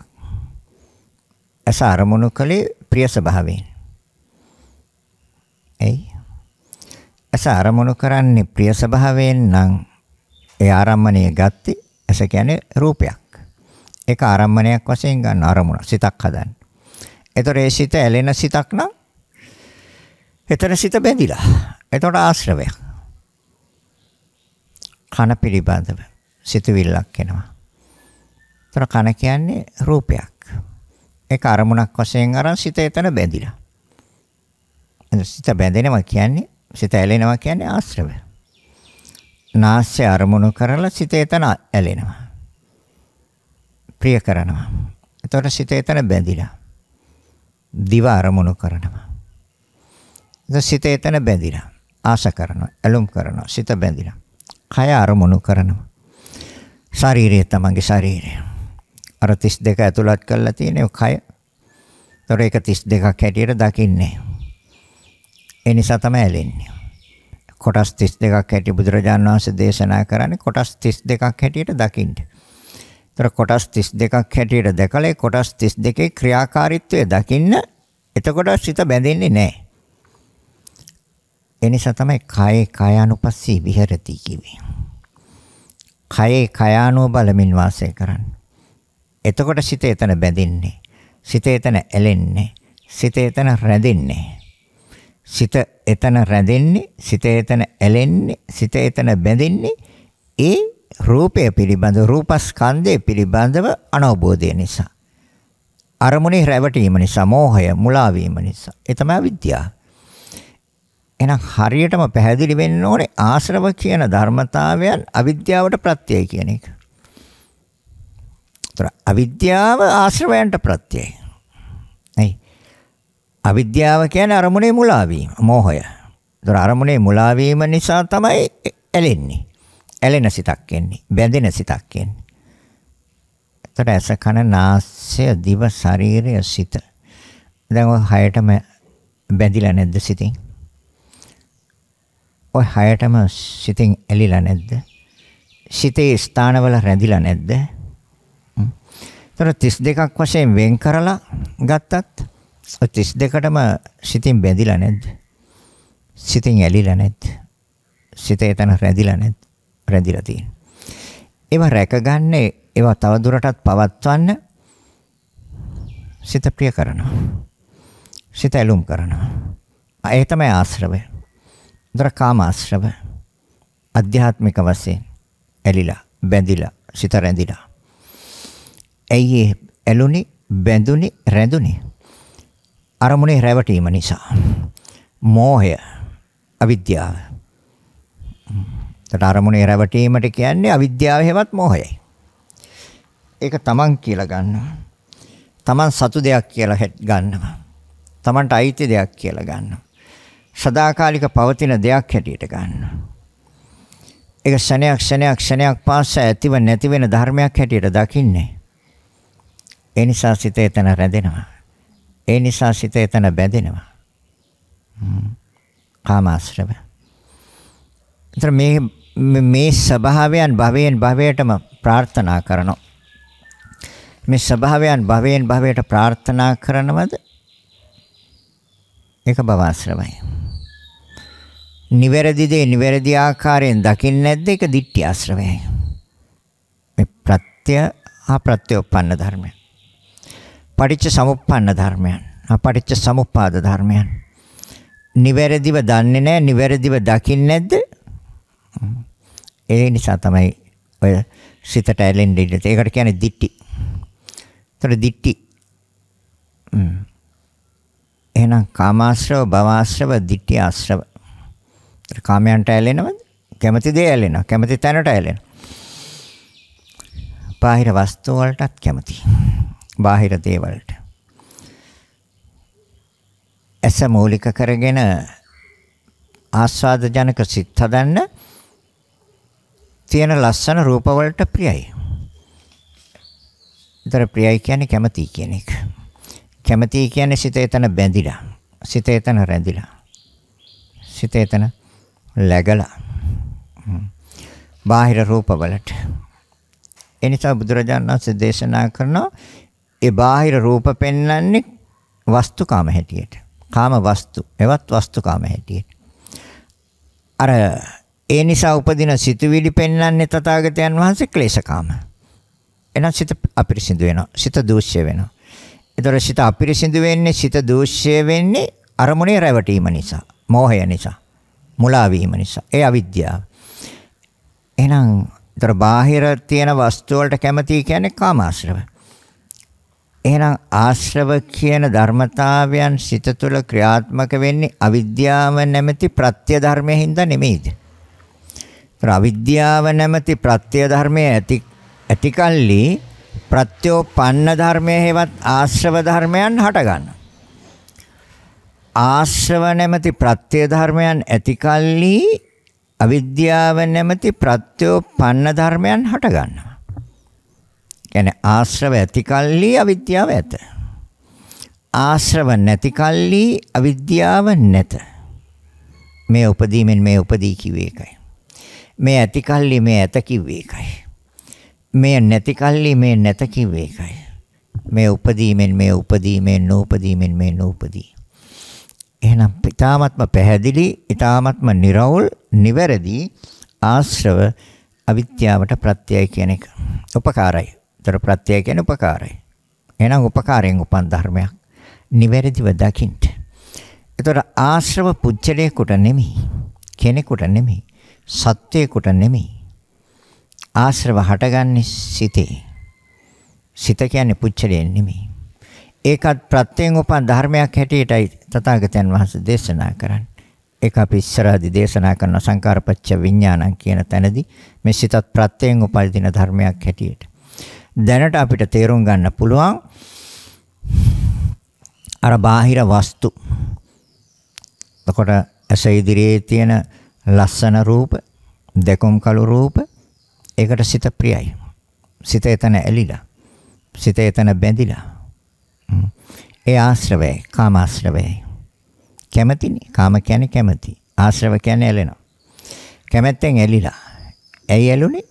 ඇස අරමුණු කලේ ප්‍රිය ස්වභාවයෙන්. එයි. ඇස අරමුණු කරන්නේ ප්‍රිය ස්වභාවයෙන් නම් ඒ ආරම්මණය ගත්තේ ඇස කියන්නේ රූපයක්. ඒක ආරම්මණයක් වශයෙන් ගන්න අරමුණ සිතක් හදන්න. ඒතර ඒ සිත ඇලෙන සිතක් නම් එතන සිත බැඳිලා. එතකොට ආශ්‍රවයක්. කන පිළිබඳව සිතවිල්ලක් එනවා. ඒතර කන කියන්නේ රූපයක්. ඒක අරමුණක් වශයෙන් අරන් සිත එතන බැඳිලා. සිත බැඳෙනවා කියන්නේ, සිත ඇලෙනවා කියන්නේ ආශ්‍රවය. නාසය අරමුණු කරලා සිත එතන ඇලෙනවා. ප්‍රිය කරනවා. එතකොට සිත එතන බැඳිලා. දිව අරමුණු කරනවා. සිත එතන බැඳිලා. ආශ කරනවා, ඇලුම් කරනවා, සිත බැඳිලා. කය අරමුණු කරනවා. ශරීරය තමන්ගේ ශරීරය. අර 32 ඇතුළත් කරලා තියෙන කය. ඒතර ඒක 32ක් හැටියට දකින්නේ. ඒ නිසා තමයි ඇලෙන්නේ. කොටස් 32ක් හැටි බුදුරජාණන් වහන්සේ දේශනා කරන්නේ කොටස් 32ක් හැටියට දකින්න. ඒතර කොටස් 32ක් හැටියට දැකලා කොටස් 32 ක්‍රියාකාරීත්වය දකින්න. එතකොට සිත බැඳෙන්නේ නැහැ. ඒ නිසා තමයි කායේ කායානුපස්සී විහෙරති කිව්වේ. කායේ කායානුව බලමින් වාසය කරන්නේ. එතකොට සිත එතන බැඳෙන්නේ. සිත එතන ඇලෙන්නේ. සිත එතන රැඳෙන්නේ. සිත එතන රැඳෙන්නේ, සිත එතන ඇලෙන්නේ, සිත එතන බැඳෙන්නේ ඒ රූපය පිළිබඳ රූපස්කන්ධය පිළිබඳව අනවබෝධය නිසා. අරමුණේ රැවටීම නිසා, මෝහය, මුලා වීම නිසා. ඒ තමයි විද්‍යාව. එහෙනම් හරියටම පැහැදිලි වෙන්න ඕනේ ආශ්‍රව කියන ධර්මතාවයන් අවිද්‍යාවට ප්‍රත්‍යයයි කියන එක. ඒතර අවිද්‍යාව ආශ්‍රවයන්ට ප්‍රත්‍යයයි. නයි. අවිද්‍යාව කියන්නේ අරමුණේ මුලා වීම, මෝහය. ඒතර අරමුණේ මුලා වීම නිසා තමයි ඇලෙන්නේ. ඇලෙන සිතක් එන්නේ, බැඳෙන සිතක් එන්නේ. ඒතර ඇස කන නාසය දිව ශරීරය සිත. දැන් ඔය හයටම බැඳිලා නැද්ද සිතින්? ඔය හයටම සිතින් ඇලිලා නැද්ද? සිතේ ස්ථානවල රැඳිලා නැද්ද? ඒතර 32ක් වශයෙන් වෙන් කරලා ගත්තත් 32ටම සිතින් බැඳිලා නැද්ද? සිතින් ඇලිලා නැද්ද? සිත එතන රැඳිලා නැද්ද? රැඳිලා තියෙනවා. ඒවා රැකගන්නේ, ඒවා තවදුරටත් පවත්වන්න සිත ප්‍රිය කරනවා. සිත ඇලුම් කරනවා. ඒ තමයි ආශ්‍රවය. දර කාම ආශ්‍රව. අධ්‍යාත්මික වශයෙන් ඇලිලා, බැඳිලා, සිත රැඳිලා. ඇයි ඇලුනි, බැඳුනි, රැඳුනි? අරමුණේ රැවටීම නිසා. මෝහය, අවිද්‍යාව. ඒකට අරමුණේ රැවටීමට කියන්නේ අවිද්‍යාව හේවත් මෝහයයි. ඒක තමන් කියලා ගන්නවා. තමන් සතු දෙයක් කියලා ගන්නවා. තමන්ට අයිති දෙයක් කියලා ගන්නවා. සදාකාලික පවතින දෙයක් හැටියට ගන්නවා. ඒක ක්ෂණයක් පාසා ඇතිව නැති වෙන ධර්මයක් හැටියට දකින්නේ. ඒ නිසා සිත එතන රැඳෙනවා. ඒ නිසා සිත එතන බැඳෙනවා. කාමාශ්‍රව. ඒතර මේ ස්වභාවයන් භවයෙන් භවයටම ප්‍රාර්ථනා කරනවා. මේ ස්වභාවයන් භවයෙන් භවයට ප්‍රාර්ථනා කරනවද? ඒක භවආශ්‍රවයි. නිවැරදි දේ නිවැරදි ආකාරයෙන් දකින්නේ නැද්ද? ඒක දිට්ඨි ආශ්‍රවයි. මේ ප්‍රත්‍ය අප්‍රත්‍යෝපන්න ධර්මයන්. පටිච්ච සමුප්පන්න ධර්මයන්. අපටිච්ච සමුප්පාද ධර්මයන්. නිවැරදිව දන්නේ නැහැ, නිවැරදිව දකින්නේ නැද්ද? ඒ නිසා තමයි ඔය සිතට ඇලෙන්නේ. ඒකට කියන්නේ දිට්ඨි. ඒතර දිට්ඨි. එහෙනම් කාමාශ්‍රව, භවආශ්‍රව, දිට්ඨි ආශ්‍රව. කාමයන්ට ඇලෙනවද? කැමති දේ ඇලෙනවා. කැමති තැනට ඇලෙනවා. බාහිර වස්තු වලටත් කැමති. බාහිර දේවල්ට. ඇස මූලික කරගෙන ආස්වාද ජනක සිත් හදන්න තියෙන ලස්සන රූප වලට ප්‍රියයි. ඒතර ප්‍රියයි කියන්නේ කැමති කියන එක. කැමති කියන්නේ සිත එතන බැඳිලා. සිත එතන රැඳිලා. සිත එතන läගලා. බාහිර රූප වලට. එනිසා බුදුරජාණන් වහන්සේ දේශනා කරනවා ඒ බාහිර රූප පෙන්වන්නේ වස්තුකාම හැටියට. කාම වස්තු, එවත් වස්තුකාම හැටියට. අර ඒ නිසා උපදින සිතුවිලි පෙන්වන්නේ තථාගතයන් වහන්සේ ක්ලේශකාම. එනම් සිත අපිරිසිදු වෙනවා. සිත දූෂ්‍ය වෙනවා. ඒතර සිත අපිරිසිදු වෙන්නේ, සිත දූෂ්‍ය වෙන්නේ අරමුණේ රැවටීම නිසා, මෝහය නිසා, මුලා වීම නිසා. ඒ අවිද්‍යාව. එහෙනම් ඒතර බාහිර තියෙන වස්තු වලට කැමති කියන්නේ කාමාශ්‍රව. එහෙනම් ආශ්‍රව කියන ධර්මතාවයන් සිත තුළ ක්‍රියාත්මක වෙන්නේ අවිද්‍යාව නැමැති ප්‍රත්‍ය ධර්මයෙන් හින්දා නෙමෙයිද? ඒතර අවිද්‍යාව නැමැති ප්‍රත්‍ය ධර්මයේ ඇතිකල්ලි ප්‍රත්‍යෝපන්න ධර්මයේ හේවත් ආශ්‍රව ධර්මයන් හට ගන්නවා. ආශ්‍රව නැමැති ප්‍රත්‍ය ධර්මයන් ඇතිකල්ලි අවිද්‍යාව නැමැති ප්‍රත්‍යෝපන්න ධර්මයන් හට ගන්නවා. කියන්නේ ආශ්‍රව ඇතිකල්ලි අවිද්‍යාව ඇත. ආශ්‍රව නැතිකල්ලි අවිද්‍යාව නැත. මේ උපදීමෙන් මේ උපදී කිව්වේ ඒකයි. මේ ඇති කල්ලි මේ ඇත කිව්වේ ඒකයි. මේ නැති කල්ලි මේ නැත කිව්වේ ඒකයි. මේ උපදීමෙන් මේ උපදී මේ නූපදීමෙන් මේ නූපදී. එහෙනම් ඊ타ත්ම පැහැදිලි ඊ타ත්ම නිර්වෝල් නිවැරදි ආශ්‍රව අවිද්‍යාවට ප්‍රත්‍යය කියන එක. උපකාරයි. ඒතර ප්‍රත්‍යය කියන්නේ උපකාරයි. එහෙනම් උපකාරයෙන් උපන් ධර්මයක්. නිවැරදිව දකින්න. ඒතර ආශ්‍රව පුච්චලයකට නෙමෙයි. කෙනෙකුට නෙමෙයි. සත්‍යයකට නෙමෙයි. ආශ්‍රව හටගන්නේ සිතේ. සිත කියන්නේ පුච්චලේ නෙමෙයි. ඒකත් ප්‍රත්‍යයෙන් උපන් ධර්මයක් හැටියටයි තථාගතයන් වහන්සේ දේශනා කරන්නේ. ඒක අපි ඉස්සරහදී දේශනා කරන සංකාරපච්ච විඥානං කියන තැනදී මේ සිතත් ප්‍රත්‍යයෙන් උපදින ධර්මයක් හැටියට. දැනට අපිට තේරුම් ගන්න පුළුවන් අර බාහිර වස්තු. එතකොට ඇස ඉදිරියේ තියෙන ලස්සන රූප, දෙකොම් කළු රූප ඒකට සිත ප්‍රියයි. සිත එතන ඇලිලා. සිත එතන බැඳිලා. ඒ ආශ්‍රවයයි, කාමාශ්‍රවයයි. කැමැතිනේ. කාම කියන්නේ කැමැති. ආශ්‍රව කියන්නේ ඇලෙනවා. කැමැත්තෙන් ඇලිලා. ඇයි ඇලුනේ?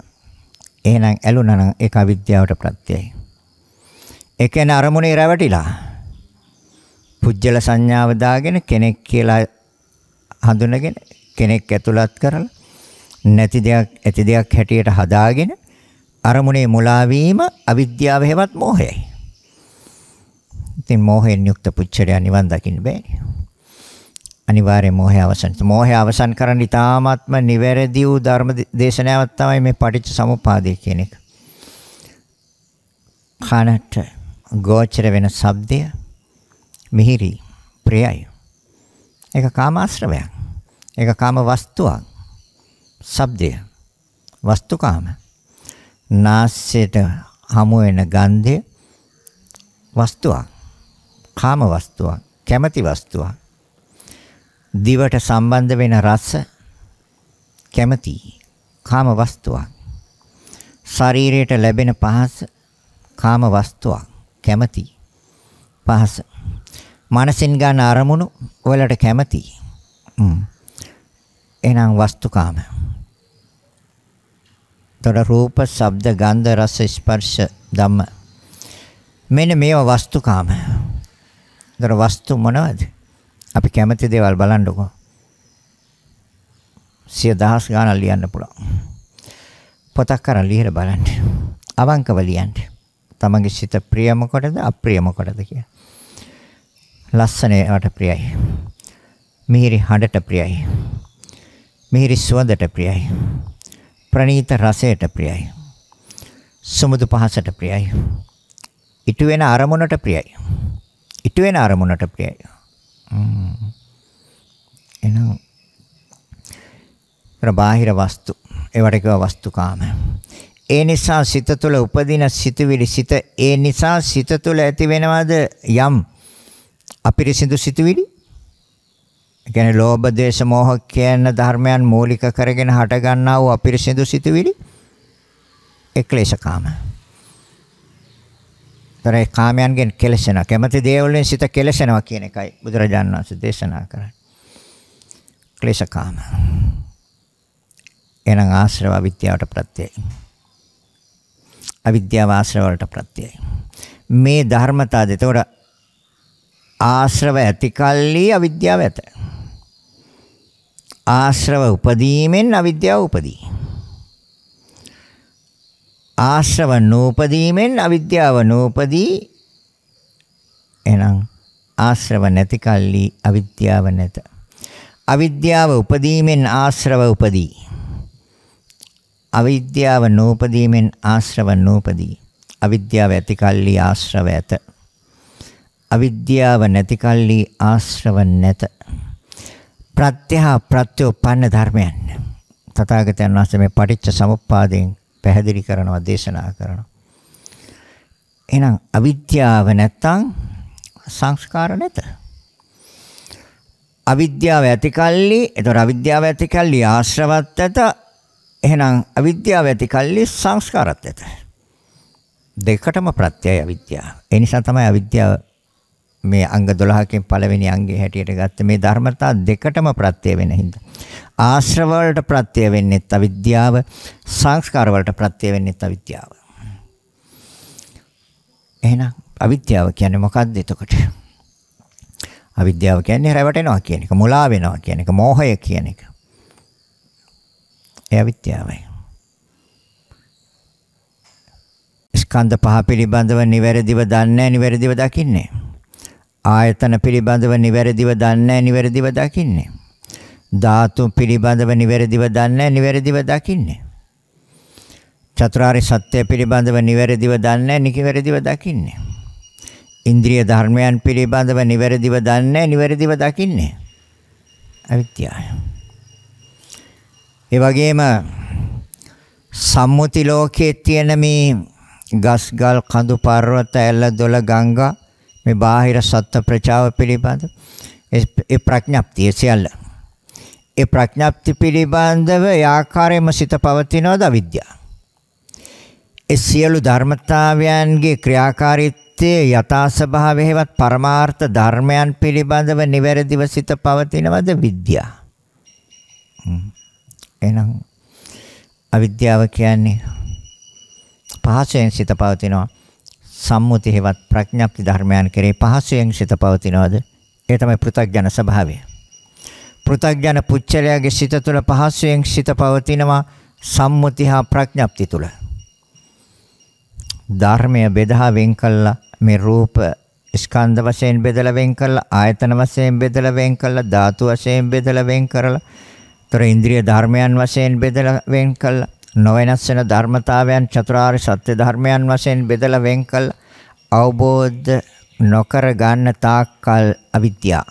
එහෙනම් ඇලුනා නම් ඒක අවිද්‍යාවට ප්‍රත්‍යයයි. ඒ කියන්නේ අරමුණේ රැවටිලා. පුජ්‍යල සංඥාව දාගෙන කෙනෙක් කියලා හඳුනගෙන කෙනෙක් ඇතුළත් කරලා නැති දෙයක් ඇති දෙයක් හැටියට හදාගෙන අරමුණේ මුලා වීම අවිද්‍යාව හේවත් මෝහයයි. ඉතින් මෝහයෙන් යුක්ත පුච්චරය නිවන් දකින්න බෑනේ. අනිවාර්ය මෝහය අවසන්. මෝහය අවසන් කරන්න ඉතාමත්ම නිවැරදි වූ ධර්ම දේශනාවක් තමයි මේ පටිච්ච සමුප්පාදය කියන එක. කනට ගෝචර වෙන ශබ්දය මිහිරි ප්‍රියයි. ඒක කාමාශ්‍රවයක්. ඒක කාම වස්තුවක්. ශබ්දය වස්තුකාම. නාසයට හමු වෙන ගන්ධය වස්තුවක්. කාම වස්තුවක්. කැමැති වස්තුවක්. දිවට සම්බන්ධ වෙන රස කැමැති කාම වස්තුවක්. ශරීරයට ලැබෙන පහස කාම වස්තුවක්. කැමැති පහස. මනසින් ගන්න අරමුණු වලට කැමැති. එහෙනම් වස්තුකාම. තොර රූප, ශබ්ද, ගන්ධ, රස, ස්පර්ශ, ධම්ම. මෙන්න මේවා වස්තුකාම. තොර වස්තු මොනවද? අපි කැමති දේවල් බලන්නකෝ. 100,000 ගාණක් ලියන්න පුළුවන්. පොතක් කරන් ලියලා බලන්න. අවංකව ලියන්න. තමන්ගේ සිත ප්‍රිය මොකටද අප්‍රිය මොකටද කියලා. ලස්සනට ප්‍රියයි. මිහිරි හඬට ප්‍රියයි. මිහිරි සුවඳට ප්‍රියයි. ප්‍රණීත රසයට ප්‍රියයි. සුමුදු පහසට ප්‍රියයි. ඉටු වෙන අරමුණට ප්‍රියයි. ඉටු වෙන අරමුණට ප්‍රියයි. එනවා බාහිර වස්තු ඒවට කියව වස්තුකාම. ඒ නිසා සිත තුළ උපදින සිතුවිලි සිත ඒ නිසා සිත තුළ ඇති වෙනවද යම් අපිරිසිදු සිතුවිලි? ඒ කියන්නේ ලෝභ, ද්වේෂ, මෝහ කියන ධර්මයන් මූලික කරගෙන හට ගන්නා වූ අපිරිසිදු සිතුවිලි ඒ ක්ලේශකාම. ඒ කාමයන්ගෙන් කෙලසෙනවා. කැමති දේවල්ෙන් සිත කෙලසෙනවා කියන එකයි බුදුරජාණන් වහන්සේ දේශනා කරන්නේ. ක්ලේශකාම. එනං ආශ්‍රව අවිද්‍යාවට ප්‍රත්‍යයයි. අවිද්‍යාව ආශ්‍රව වලට ප්‍රත්‍යයයි. මේ ධර්මතා දෙතකොට ආශ්‍රව ඇති කල්ලි අවිද්‍යාව ඇත. ආශ්‍රව උපදීමෙන් අවිද්‍යාව උපදී. ආශ්‍රව නූපදීමෙන් අවිද්‍යාව නූපදී. එහෙනම් ආශ්‍රව නැති කල්ලි අවිද්‍යාව නැත. අවිද්‍යාව උපදීමෙන් ආශ්‍රව උපදී. අවිද්‍යාව නූපදීමෙන් ආශ්‍රව නූපදී. අවිද්‍යාව ඇති කල්ලි ආශ්‍රව ඇත. අවිද්‍යාව නැති කල්ලි ආශ්‍රව නැත. ප්‍රත්‍යෝපන්න ධර්මයන් තථාගතයන් වහන්සේ මේ පටිච්ච සමුප්පාදයෙන් පැහැදිලි කරනවා දේශනා කරනවා. එහෙනම් අවිද්‍යාව නැත්තම් සංස්කාර නැත. අවිද්‍යාව ඇති කල්ලි ඒතර අවිද්‍යාව ඇති කල්ලි ආශ්‍රවත් ඇත. එහෙනම් අවිද්‍යාව ඇති කල්ලි සංස්කාරත් ඇත. දෙකටම ප්‍රත්‍යය අවිද්‍යාව. ඒ නිසා තමයි අවිද්‍යාව මේ අංග 12කින් පළවෙනි අංගයේ හැටියට ගත්ත මේ ධර්මතා දෙකටම ප්‍රත්‍ය වෙන හින්දා. ආශ්‍රව වලට ප්‍රත්‍ය වෙන්නේ අවිද්‍යාව, සංස්කාර වලට ප්‍රත්‍ය වෙන්නේ අවිද්‍යාව. එහෙනම් අවිද්‍යාව කියන්නේ මොකක්ද එතකොට? අවිද්‍යාව කියන්නේ රැවටෙනවා කියන එක, මුලා වෙනවා කියන එක, මෝහය කියන එක. ඒ අවිද්‍යාවයි. ස්කන්ධ පහ පිළිබඳව නිවැරදිව දන්නේ, නිවැරදිව දකින්නේ. ආයතන පිළිබඳව නිවැරදිව දන්නේ, නිවැරදිව දකින්නේ. ධාතු පිළිබඳව නිවැරදිව දන්නේ, නිවැරදිව දකින්නේ. චතුරාර්ය සත්‍ය පිළිබඳව නිවැරදිව දන්නේ, නිවැරදිව දකින්නේ. ඉන්ද්‍රිය ධර්මයන් පිළිබඳව නිවැරදිව දන්නේ, නිවැරදිව දකින්නේ. අවිද්‍යාව. ඒ වගේම සම්මුති ලෝකයේ තියෙන මේ ගස් ගල් කඳු පර්වත ඇල්ල දොළ ගංගා මේ බාහිර සත්ත්ව ප්‍රජාව පිළිබඳ ඒ ප්‍රඥප්තිය සියල්ල. ඒ ප්‍රඥප්ති පිළිබඳව ආකාරයෙන්ම සිත පවතිනවද අවිද්‍යාව. ඒ සියලු ධර්මතාවයන්ගේ ක්‍රියාකාරීත්වයේ යථා ස්වභාවයවත් පරමාර්ථ ධර්මයන් පිළිබඳව නිවැරදිව සිත පවතිනවද විද්‍යාව. එහෙනම් අවිද්‍යාව කියන්නේ පහසෙන් සිත පවතිනවා. සම්මුති හේවත් ප්‍රඥප්ති ධර්මයන් කෙරේ පහසෙන් සිත පවතිනවද? ඒ තමයි පෘථග්ජන ස්වභාවය. පෘථග්ජන පුච්චලයාගේ සිත තුළ පහසෙන් සිත පවතිනවා සම්මුති හා ප්‍රඥප්ති තුළ. ධර්මය බෙදා වෙන් කළා මේ රූප ස්කන්ධ වශයෙන් බෙදලා වෙන් කළා, ආයතන වශයෙන් බෙදලා වෙන් කළා, ධාතු වශයෙන් බෙදලා වෙන් කරලා, තර ඉන්ද්‍රිය ධර්මයන් වශයෙන් බෙදලා වෙන් කළා, නොවෙනස් වෙන ධර්මතාවයන් චතුරාර්ය සත්‍ය ධර්මයන් වශයෙන් බෙදලා වෙන් කළා. අවබෝධ නොකර ගන්න තාක්කල් අවිද්‍යාව.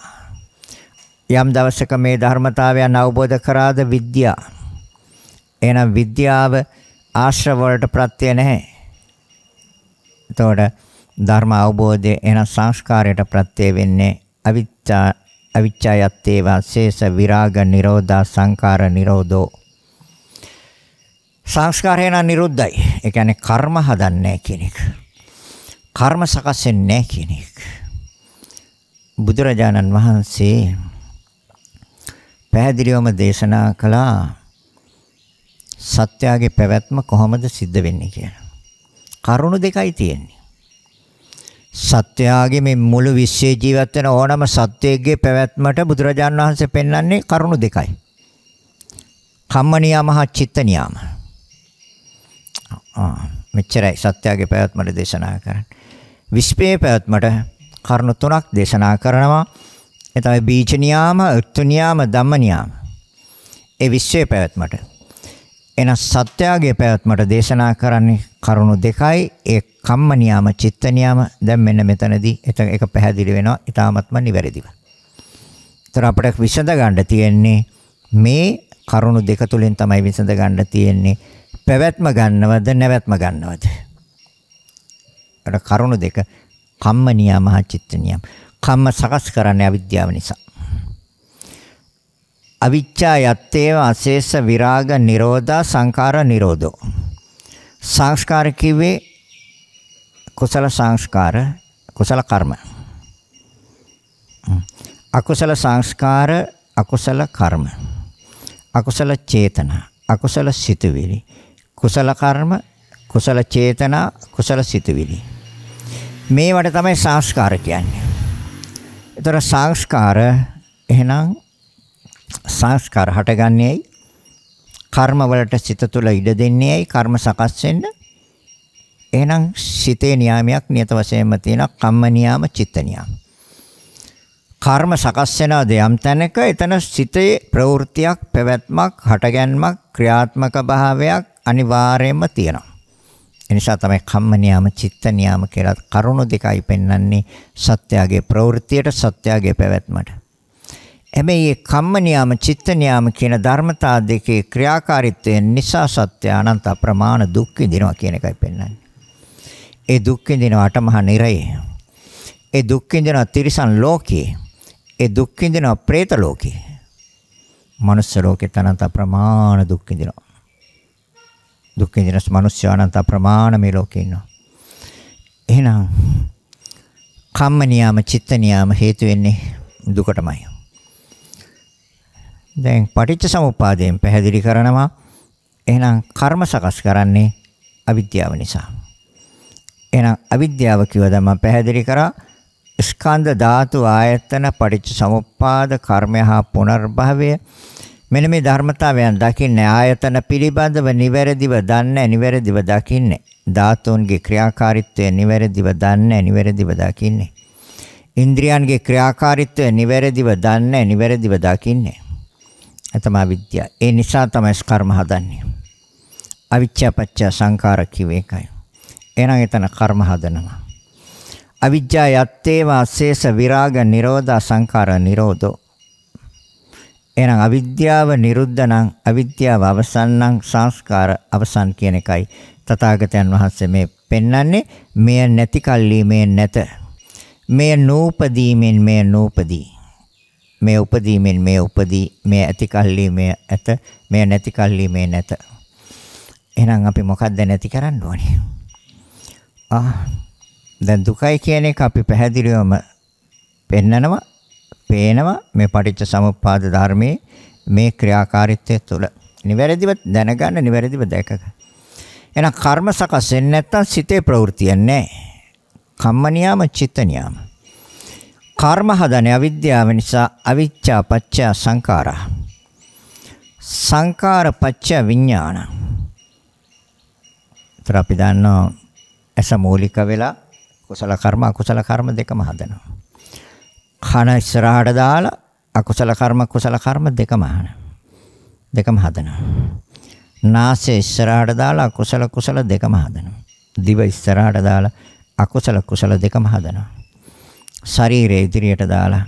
යම් දවසක මේ ධර්මතාවයන් අවබෝධ කරාද විද්‍යාව. එහෙනම් විද්‍යාව ආශ්‍රව වලට ප්‍රත්‍ය නැහැ. එතකොට ධර්ම අවබෝධය එන සංස්කාරයට ප්‍රත්‍ය වෙන්නේ අවිච්ඡායත්තේ වාසේස විරාග නිරෝධා සංකාර නිරෝධෝ. සංස්කාරය නම් නිරුද්ධයි. ඒ කියන්නේ කර්ම හදන්නේ කියන එක. කර්ම සකස් වෙන්නේ නැහැ කියන එක. බුදුරජාණන් වහන්සේ පැහැදිලිවම දේශනා කළා සත්‍යයේ පැවැත්ම කොහොමද සිද්ධ වෙන්නේ කියලා. කරුණු දෙකයි තියෙන්නේ. සත්‍යයේ මේ මුළු විශ්වයේ ජීවත් වෙන ඕනම සත්‍යයේ පැවැත්මට බුදුරජාණන් වහන්සේ පෙන්වන්නේ කරුණු දෙකයි. කම්ම නියම හා චිත්ත නියම. මෙච්චරයි සත්‍යයේ පැවැත්මට දේශනා කරන්නේ. විශ්වයේ පැවැත්මට කරුණු තුනක් දේශනා කරනවා. ඒ තමයි බීජ නියම, ඍතු නියම, ධම්ම නියම. ඒ විශ්වයේ පැවැත්මට. එන සත්‍යයේ පැවැත්මට දේශනා කරන්නේ කරුණු දෙකයි. ඒ කම්ම නියම, චිත්ත නියම. දැන් මෙන්න මෙතනදී ඒක පැහැදිලි වෙනවා. ඊටාත්ම නිවැරදිව. ඒතර අපිට විසඳ ගන්න තියෙන්නේ මේ කරුණු දෙක තුලින් තමයි විසඳ ගන්න තියෙන්නේ. පැවැත්ම ගන්නවද නැවැත්ම ගන්නවද? අර කරුණු දෙක කම්ම නියම හා චිත්ත නියම. කම්ම සකස් කරන්නේ අවිද්‍යාව නිසා. අවිච්ඡා යත්තේව අශේෂ විරාග නිරෝධා සංඛාර නිරෝධෝ. සංස්කාර කිව්වේ කුසල සංස්කාර, කුසල කර්ම. අකුසල සංස්කාර, අකුසල කර්ම. අකුසල චේතනා, අකුසල සිතුවිලි. කුසල කර්ම, කුසල චේතනා, කුසල සිතුවිලි. මේවට තමයි සංස්කාර කියන්නේ. ඒතර සංස්කාර එහෙනම් සංස්කාර හටගන්නේයි කර්ම වලට සිත තුළ ඉඩ දෙන්නේයි කර්ම සකස් වෙන්න. එහෙනම් සිතේ නියාමයක් නියත වශයෙන්ම තියෙනවා කම්ම නියාම, චිත්ත නියාම. කර්ම සකස් වෙනවද යම් තැනක එතන සිතේ ප්‍රවෘත්තියක්, පැවැත්මක්, හටගැන්මක්, ක්‍රියාත්මක භාවයක් අනිවාර්යයෙන්ම තියෙනවා. එනිසා තමයි කම්ම නියාම, චිත්ත නියාම කියලා කරුණු දෙකයි පෙන්වන්නේ සත්‍යයේ ප්‍රවෘත්තියට, සත්‍යයේ පැවැත්මට. හැබැයි මේ කම්ම නියාම, චිත්ත නියාම කියන ධර්මතා දෙකේ ක්‍රියාකාරීත්වය නිසා සත්‍ය අනන්ත අප්‍රමාණ දුක් විඳිනවා කියන එකයි පෙන්වන්නේ. ඒ දුක් විඳින අටමහා නිරයේ. ඒ දුක් විඳින තිරිසන් ලෝකේ. ඒ දුක් විඳින പ്രേත ලෝකේ. මනුස්ස ලෝකේ අනන්ත අප්‍රමාණ දුක් විඳිනවා. දුක් විඳින මිනිස්සු අනන්ත අප්‍රමාණ මේ ලෝකේ ඉන්නවා. එහෙනම් කම්ම නියාම චිත්ත නියාම හේතු වෙන්නේ දුකටමයි. දැන් පටිච්ච සමුප්පාදයෙන් පැහැදිලි කරනවා එහෙනම් කර්ම සකස් කරන්නේ අවිද්‍යාව නිසා. එහෙනම් අවිද්‍යාව කිව්වද මම පැහැදිලි කරා ස්කන්ධ ධාතු ආයතන පටිච්ච සමුප්පාද කර්මය හා පුනර්භවය මෙන්න මේ ධර්මතාවයන් දකින්නේ ආයතන පිළිබඳව නිවැරදිව දන්නේ නිවැරදිව දකින්නේ ධාතුන්ගේ ක්‍රියාකාරීත්වය නිවැරදිව දන්නේ නිවැරදිව දකින්නේ ඉන්ද්‍රියන්ගේ ක්‍රියාකාරීත්වය නිවැරදිව දන්නේ නිවැරදිව දකින්නේ එතම විද්‍යාව. ඒ නිසා තමයි කර්ම හදන්නේ. අවිච්ඡා පත්‍ය සංඛාර කිව්වේ ඒකයි. එහෙනම් එතන කර්ම හදනවා. අවිජ්ජා යත්තේව අශේෂ විරාග නිරෝධ සංඛාර නිරෝධෝ. එහෙනම් අවිද්‍යාව නිරුද්ධ නම් අවිද්‍යාව අවසන් නම් සංස්කාර අවසන් කියන එකයි තථාගතයන් වහන්සේ මේ පෙන්වන්නේ. මෙය නැති කල්ලි මේ නැත. මෙය නූපදීමෙන් මෙය නූපදී. මේ උපදීමෙන් මේ උපදී. මේ ඇති කල්ලි මේ ඇත. මේ නැති කල්ලි මේ නැත. එහෙනම් අපි මොකක්ද නැති කරන්න ඕනේ? දැන් දුකයි කියන එක අපි පැහැදිලිවම පෙන්නනවා, පේනවා මේ පටිච්ච සමුප්පාද ධර්මයේ මේ ක්‍රියාකාරීත්වය තුළ නිවැරදිව දැනගන්න, නිවැරදිව දැක ගන්න. එහෙනම් කර්ම සකස් වෙන්නේ නැත්නම් සිතේ ප්‍රවෘත්තිය නැහැ. කම්ම නියාම චිත්ත නියාම. කර්ම හදන්නේ අවිද්‍යාව නිසා අවිච්ඡා පත්‍ය සංඛාරා. සංඛාර පත්‍ය විඥාන. ඒතර අපි දන්නවා අස මූලික වෙලා කුසල කර්ම අකුසල කර්ම දෙකම හදනවා. කන ඉස්සරහට දාලා අකුසල කර්ම කුසල කර්ම දෙකම හදනවා. නාසය ඉස්සරහට දාලා අකුසල කුසල දෙකම හදනවා. දිව ඉස්සරහට දාලා අකුසල කුසල දෙකම හදනවා. ශරීරය ඉදිරියට දාලා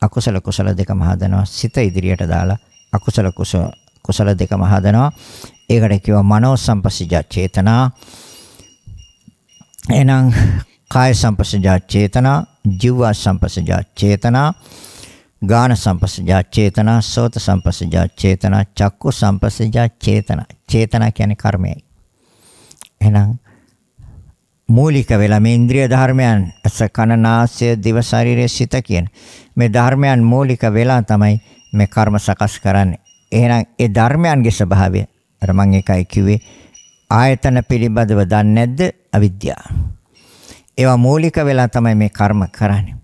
අකුසල කුසල දෙකම හදනවා. සිත ඉදිරියට දාලා අකුසල කුසල දෙකම හදනවා. ඒකට කියව මනෝ සංපස්සජ චේතනා. එහෙනම් කාය සංපස්සජ චේතනා, ජීව සංපස්සජ චේතනා, ගාන සංපස්සජ චේතනා, සෝත සංපස්සජ චේතනා, චක්කු සංපස්සජ චේතනා. චේතනා කියන්නේ කර්මයයි. එහෙනම් මූලික වෙලා මේ ඉන්ද්‍රිය ධර්මයන් අස කන නාසය දිව ශරීරය සිත කියන මේ ධර්මයන් මූලික වෙලා තමයි මේ කර්ම සකස් කරන්නේ. එහෙනම් ඒ ධර්මයන්ගේ ස්වභාවය අර මම එකයි කිව්වේ ආයතන පිළිබඳව දන්නේ නැද්ද? අවිද්‍යාව. ඒවා මූලික වෙලා තමයි මේ කර්ම කරන්නේ.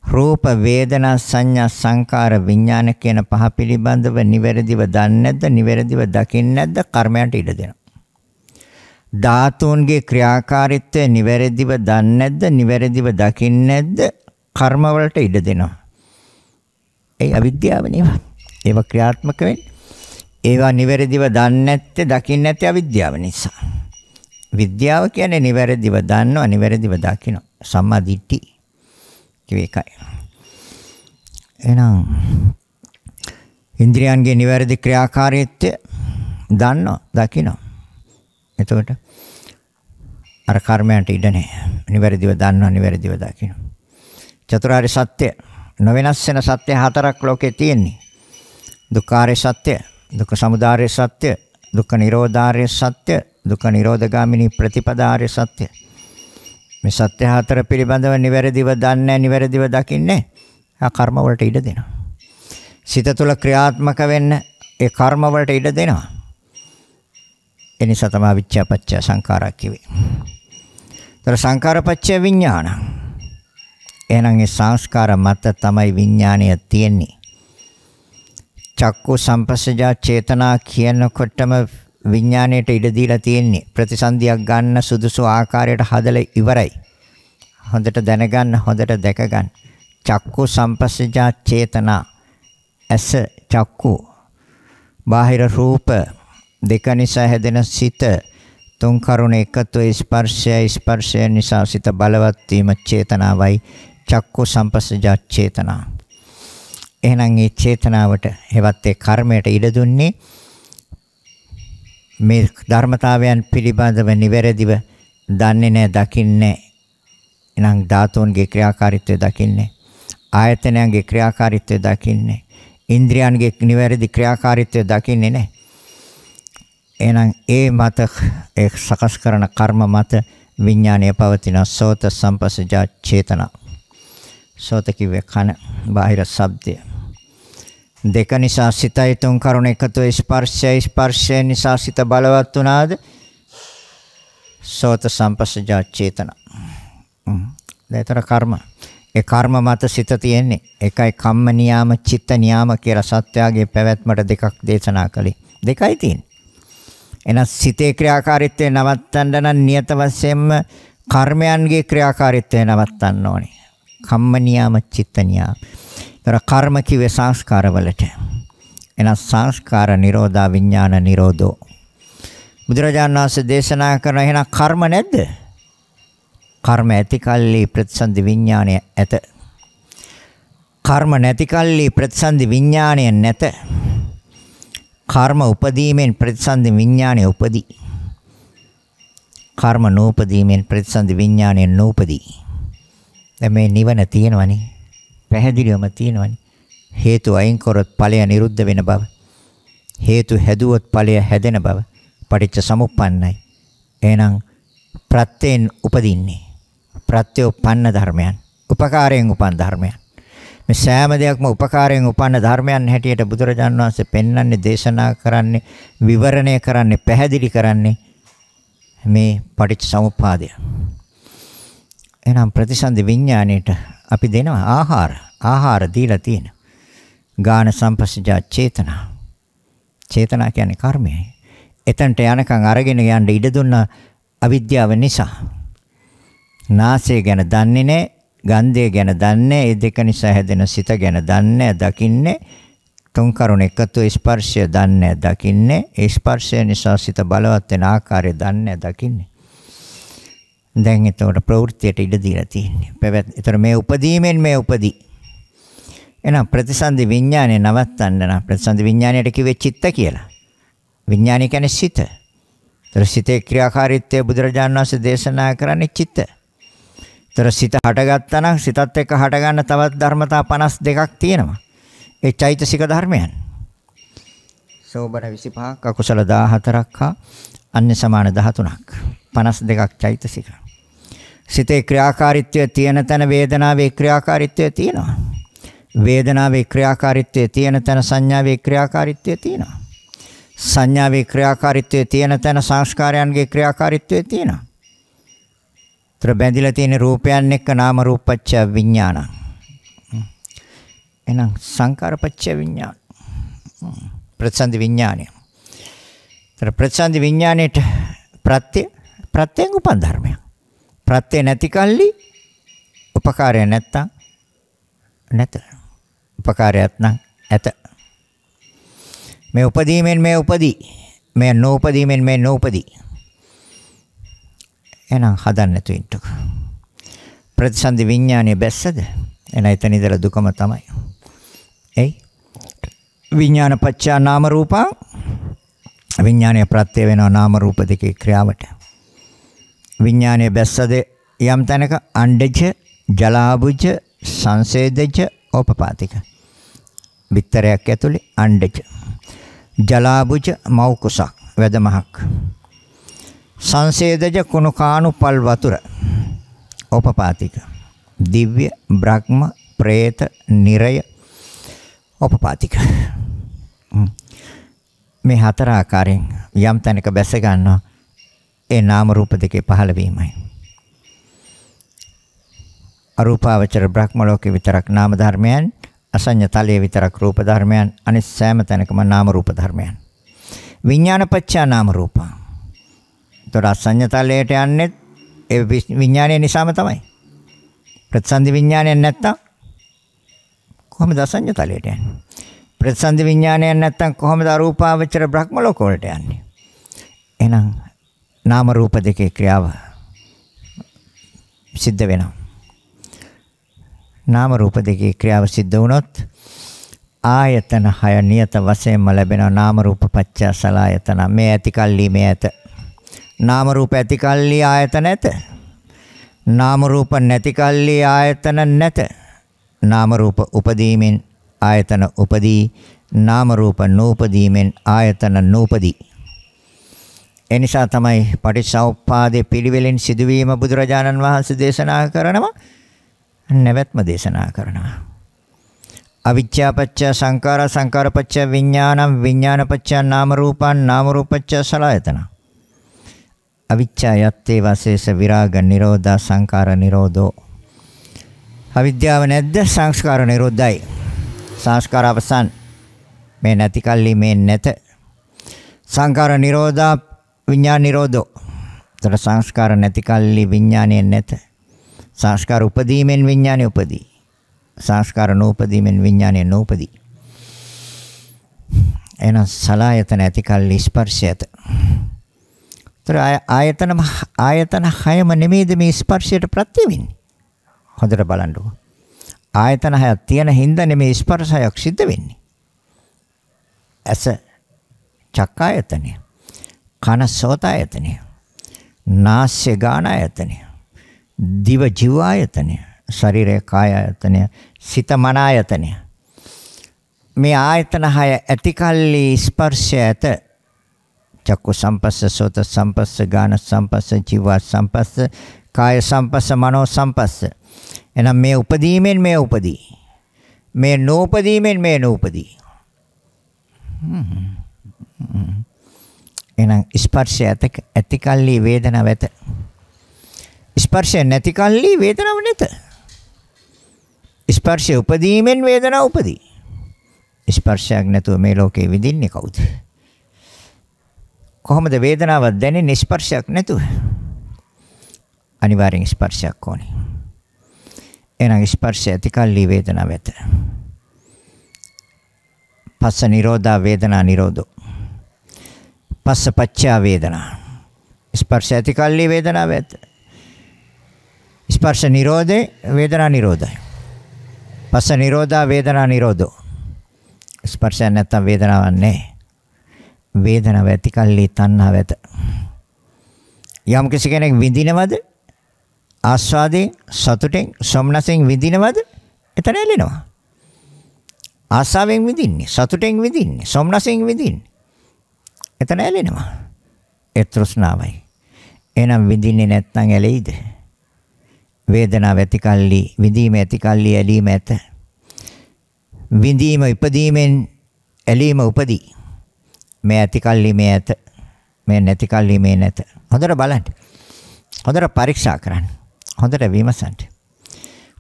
රූප වේදනා සංඥා සංකාර විඥාන කියන පහ පිළිබඳව නිවැරදිව දන්නේ නැද්ද? නිවැරදිව දකින්නේ නැද්ද? කර්මයන්ට ඉඩ දෙනවා. ධාතුන්ගේ ක්‍රියාකාරීත්වය නිවැරදිව දන්නේ නැද්ද? නිවැරදිව දකින්නේ නැද්ද? කර්ම වලට ඉඩ දෙනවා. ඒ අවිද්‍යාව නේ. ඒවා ක්‍රියාත්මක වෙන්නේ. ඒවා නිවැරදිව දන්නේ නැත්තේ දකින්නේ නැත්තේ අවිද්‍යාව නිසා. විද්‍යාව කියන්නේ නිවැරදිව දන්නවා, නිවැරදිව දකිනවා. සම්මා දිට්ඨි කිව්වේ ඒකයි. එහෙනම් ඉන්ද්‍රියන්ගේ නිවැරදි ක්‍රියාකාරීත්වය දන්නවා, දකිනවා. එතකොට අර කර්මයන්ට ඉඩ නැහැ. නිවැරදිව දන්නවා, නිවැරදිව දකිනවා. චතුරාර්ය සත්‍ය නොවෙනස් වෙන සත්‍ය හතරක් ලෝකේ තියෙන්නේ. දුක්ඛාරය සත්‍ය, දුක්ඛ සමුදය සත්‍ය, දුක්ඛ නිරෝධාර්ය සත්‍ය, දුක්ඛ නිරෝධගාමිනී ප්‍රතිපදාර්ය සත්‍ය. මේ සත්‍ය හතර පිළිබඳව නිවැරදිව දන්නේ, නිවැරදිව දකින්නේ ආ කර්ම වලට ඉඩ දෙනවා. සිත තුළ ක්‍රියාත්මක වෙන්න ඒ කර්ම වලට ඉඩ දෙනවා. ඒ නිසා තමයි විච්ඡාපච්චය සංඛාරා කිව්වේ. ඒතර සංඛාරපච්චය විඥාන. එහෙනම් ඒ සංස්කාර මත තමයි විඥාණය තියෙන්නේ. චක්කු සංපස්සජා චේතනා කියනකොටම විඥාණයට ඉඩ දීලා තියෙන්නේ. ප්‍රතිසන්දියක් ගන්න සුදුසු ආකාරයට හදලා ඉවරයි. හොඳට දැනගන්න, හොඳට දැක ගන්න. චක්කු සංපස්සජා චේතනා. ඇස චක්කු. බාහිර රූප දෙක නිසා හැදෙන සිත. තුන් කරුණ එකතු ස්පර්ශය නිසා සිත බලවත් වීම චේතනාවයි. චක්කු සංපස්සජා චේතනා. එහෙනම් මේ චේතනාවට හෙවත් ඒ කර්මයට ඉඩ දුන්නේ මේ ධර්මතාවයන් පිළිබඳව නිවැරදිව දන්නේ නැහැ, දකින්නේ. එහෙනම් ධාතුන්ගේ ක්‍රියාකාරීත්වය දකින්නේ. ආයතනයන්ගේ ක්‍රියාකාරීත්වය දකින්නේ. ඉන්ද්‍රියන්ගේ නිවැරදි ක්‍රියාකාරීත්වය දකින්නේ නැහැ. එහෙනම් ඒ මත ඒ සකස් කරන කර්ම මත විඥානය පවතින සෝත සංපස්සජා චේතනා. සෝත කිව්වේ කන බාහිර ශබ්දය. දෙක නිසා සිතයි තුන් කරුණ එකතු ස්පර්ශය නිසා සිත බලවත් වුණාද? සෝත සම්පස්සජා චේතන. ඒතර කර්ම. ඒ කර්ම මත සිත තියෙන්නේ. එකයි කම්ම නියාම චිත්ත නියාම කියලා සත්‍යයේ පැවැත්මට දෙකක් දේශනා කළේ. දෙකයි තියෙන්නේ. එහෙනම් සිතේ ක්‍රියාකාරීත්වය නවත්තන්න නම් නියත වශයෙන්ම කර්මයන්ගේ ක්‍රියාකාරීත්වය නවත්තන්න ඕනේ. කම්ම නියාම චිත්ත නියාම. ඒතර කර්ම කිව්වේ සංස්කාරවලට. එහෙනම් සංස්කාර නිරෝධා විඥාන නිරෝධෝ. බුදුරජාණන් වහන්සේ දේශනා කරන එහෙනම් කර්ම නැද්ද? කර්ම ඇති කල්ලි ප්‍රතිසන්දි විඥාණය ඇත. කර්ම නැති කල්ලි ප්‍රතිසන්දි විඥාණය නැත. කර්ම උපදීමෙන් ප්‍රතිසන්දි විඥාණය උපදී. කර්ම නූපදීමෙන් ප්‍රතිසන්දි විඥාණය නූපදී. දැන් මේ නිවන තියෙනවනේ. පැහැදිලිවම තියෙනවනේ. හේතු අයින් කරොත් ඵලය නිරුද්ධ වෙන බව. හේතු හැදුවොත් ඵලය හැදෙන බව. පටිච්ච සමුප්පන්නයි. එහෙනම් ප්‍රත්‍යයෙන් උපදින්නේ. ප්‍රත්‍යෝපන්න ධර්මයන්. උපකාරයෙන් උපන් ධර්මයන්. මේ සෑම දෙයක්ම උපකාරයෙන් උපන්න ධර්මයන් හැටියට බුදුරජාණන් වහන්සේ පෙන්වන්නේ, දේශනා කරන්නේ, විවරණය කරන්නේ, පැහැදිලි කරන්නේ මේ පටිච්ච සමුප්පාදය. එහෙනම් ප්‍රතිසන්දි විඥාණයට අපි දෙනවා ආහාර. ආහාර දීලා තියෙන. ගාන සම්පස්සජා චේතනා. චේතනා කියන්නේ කර්මයයි. එතනට යනකම් අරගෙන යන්න ඉඩ දුන්න අවිද්‍යාව නිසා. නාසය ගැන දන්නේ නැහැ, ගන්ධය ගැන දන්නේ, ඒ දෙක නිසා හැදෙන සිත ගැන දන්නේ, දකින්නේ. තුන් කරුණ එකතු ස්පර්ශය දන්නේ, දකින්නේ. ඒ ස්පර්ශය නිසා සිත බලවත් වෙන ආකාරය දන්නේ, දකින්නේ. දැන් ඒතකොට ප්‍රවෘත්තියට ඉඩ දීලා තියෙන්නේ. ඒතර මේ උපදීමෙන් මේ උපදී. එහෙනම් ප්‍රතිසන්දි විඥානය නවත්තන්න නම් ප්‍රතිසන්දි විඥානයට කිව්වේ චිත්ත කියලා. විඥානය කියන්නේ සිත. ඒතර සිතේ ක්‍රියාකාරීත්වය බුදුරජාණන් වහන්සේ දේශනා කරන්නේ චිත්ත. ඒතර සිත හටගත්තා නම් සිතත් එක්ක හටගන්න තවත් ධර්මතා 52ක් තියෙනවා. ඒ චෛතසික ධර්මයන්. සෝබන 25ක්, අකුසල 14ක් හා අන්‍ය සමාන 13ක්. 52ක් චෛතසික. සිතේ ක්‍රියාකාරීත්වය තියෙන තැන වේදනාවේ ක්‍රියාකාරීත්වය තියෙනවා. වේදනාවේ ක්‍රියාකාරීත්වය තියෙන තැන සංඥාවේ ක්‍රියාකාරීත්වය තියෙනවා. සංඥාවේ ක්‍රියාකාරීත්වය තියෙන තැන සංස්කාරයන්ගේ ක්‍රියාකාරීත්වය තියෙනවා. ඒතර බැඳිලා තියෙන රූපයන් එක්ක නාම රූපච්ඡ විඥාන. එහෙනම් සංකාරපච්ඡ විඥාන. ප්‍රතිසන්දි විඥානය. ඒතර ප්‍රතිසන්දි විඥාණයට ප්‍රත්‍යයෙන් උපන් ධර්මයක්. ප්‍රත්‍ය නැති කල්ලි උපකාරය නැත්තම් නැත. උපකාරයක් නම් ඇත. මේ උපදීමෙන් මේ උපදී. මේ නෝපදීමෙන් මේ නෝපදී. එහෙනම් හදන්න තු ඉන්නක. ප්‍රතිසන්දි විඥානයේ බැස්සද? එන එතන ඉඳලා දුකම තමයි. එයි. විඥාන පච්චා නාම රූපං. විඥානයේ ප්‍රත්‍ය වෙනවා නාම රූප දෙකේ ක්‍රියාවට. විඥානයේ බැස්සද යම් තැනක අණ්ඩජ, ජලාබුජ, සංසේදජ, ඕපපාතික. බිත්තරයක් ඇතුලේ අණ්ඩජ. ජලාබුජ මෞකුසක් වැදමහක්. සංසේදජ කුණු කාණු පල් වතුර. ඕපපාතික. දිව්‍ය, බ්‍රහ්ම, പ്രേත, නිරය, ඕපපාතික. මේ හතර ආකාරයෙන් යම් තැනක බැස ගන්නවා ඒ නාම රූප දෙකේ පහළ වීමයි. අරූපාවචර බ්‍රහ්ම ලෝකේ විතරක් නාම ධර්මයන්, අසඤ්ඤ තලයේ විතරක් රූප ධර්මයන්, අනිත් සෑම තැනකම නාම රූප ධර්මයන්. විඥානපච්චා නාම රූප. ඒතර අසඤ්ඤ තලයට යන්නේ ඒ විඥානය නිසාම තමයි. ප්‍රතිසන්දි විඥානයක් නැත්තම් කොහොමද අසඤ්ඤ තලයට යන්නේ? ප්‍රතිසන්දි විඥානයක් නැත්තම් කොහොමද අරූපාවචර බ්‍රහ්ම ලෝක වලට යන්නේ? එහෙනම් නාම රූප දෙකේ ක්‍රියාව සිද්ධ වෙනවා. නාම රූප දෙකේ ක්‍රියාව සිද්ධ වුණොත් ආයතන 6 නියත වශයෙන්ම ලැබෙනවා. නාම රූප පච්චය සලආයතන. මේ ඇති කල්ලි මේ ඇත. නාම රූප ඇති කල්ලි ආයතන ඇත. නාම රූප නැති කල්ලි ආයතන නැත. නාම රූප උපදීමෙන් ආයතන උපදී. නාම රූප නූපදීමෙන් ආයතන නූපදී. එනිසා තමයි පටිච්චසමුප්පාදයේ පිළිවෙලින් සිදුවීම බුදුරජාණන් වහන්සේ දේශනා කරනවා. නැවැත්ම දේශනා කරනවා. අවිච්ඡාපච්චය සංඛාරා සංඛාරපච්චය විඥානං විඥානපච්චය නාම රූපං නාම රූපච්චය සලආයතන. අවිච්ඡා යත්තේ වාසේස විරාග නිරෝධා සංඛාර නිරෝධෝ. අවිද්‍යාව නැද්ද සංස්කාර නිරෝධයි. සංස්කාර අවසන්. මේ නැති කල්ලි මේ නැත. සංඛාර නිරෝධා විඥාන නිරෝධෝ. තර සංස්කාර නැති කල්ලි විඥානය නැත. සංස්කාර උපදීමෙන් විඥානය උපදී. සංස්කාර නූපදීමෙන් විඥානය නූපදී. එන සලආයතන ඇති කල්ලි ස්පර්ශයත. තර ආයතන හයම නෙමෙයිද මේ ස්පර්ශයට ප්‍රත්‍ය වෙන්නේ. හොඳට බලන්නකෝ. ආයතන හයක් තියෙන හින්දා නෙමෙයි ස්පර්ශයක් සිද්ධ වෙන්නේ. ඇස චක්කායතනය, කන සෝතායතනය, නාසය ගානායතනය, දිව ජීවායතනය, ශරීරය කායායතනය, සිත මනායතනය. මේ ආයතන හය ඇති කල්ලි ස්පර්ශය ඇත. චක්කු සම්පස්ස, සෝත සම්පස්ස, ගාන සම්පස්ස, ජීව සම්පස්ස, කාය සම්පස්ස, මනෝ සම්පස්ස. එනම් මේ උපදීමෙන් මේ උපදී. මේ නූපදීමෙන් මේ නූපදී. එහෙනම් ස්පර්ශය ඇති කල්ලි වේදනාව ඇත. ස්පර්ශය නැති කල්ලි වේදනාව නැත. ස්පර්ශය උපදීමෙන් වේදනාව උපදී. ස්පර්ශයක් නැතුව මේ ලෝකේ විඳින්නේ කවුද? කොහොමද වේදනාවක් දැනෙන්නේ ස්පර්ශයක් නැතුව? අනිවාර්යෙන් ස්පර්ශයක් ඕනේ. එහෙනම් ස්පර්ශය ඇති කල්ලි වේදනාව ඇත. පස්ස නිරෝධා වේදනා නිරෝධෝ. පස්ස පච්චා වේදනා. ස්පර්ශ ඇති කල්ලි වේදනාව ඇත. ස්පර්ශ නිරෝධේ වේදනා නිරෝධයි. පස්ස නිරෝධා වේදනා නිරෝධෝ. ස්පර්ශය නැත්තම් වේදනාවක් නැහැ. වේදනාව ඇති කල්ලි තණ්හාව ඇත. යම් කිසි කෙනෙක් විඳිනවද? ආස්වාදයෙන්, සතුටෙන්, සොම්නසෙන් විඳිනවද? එතන ඇලෙනවා. ආසාවෙන් විඳින්නේ, සතුටෙන් විඳින්නේ, සොම්නසෙන් විඳින්නේ. එතන ඇලෙනවා. ඒ තෘෂ්ණාවයි. එහෙනම් විඳින්නේ නැත්නම් ඇලෙයිද? වේදනාව ඇති කල්ලි, විඳීම ඇති කල්ලි ඇලීම ඇත. විඳීම ඉපදීමෙන් ඇලීම උපදී. මේ ඇති කල්ලි මේ ඇත. මේ නැති කල්ලි මේ නැත. හොඳට බලන්න. හොඳට පරීක්ෂා කරන්න. හොඳට විමසන්න.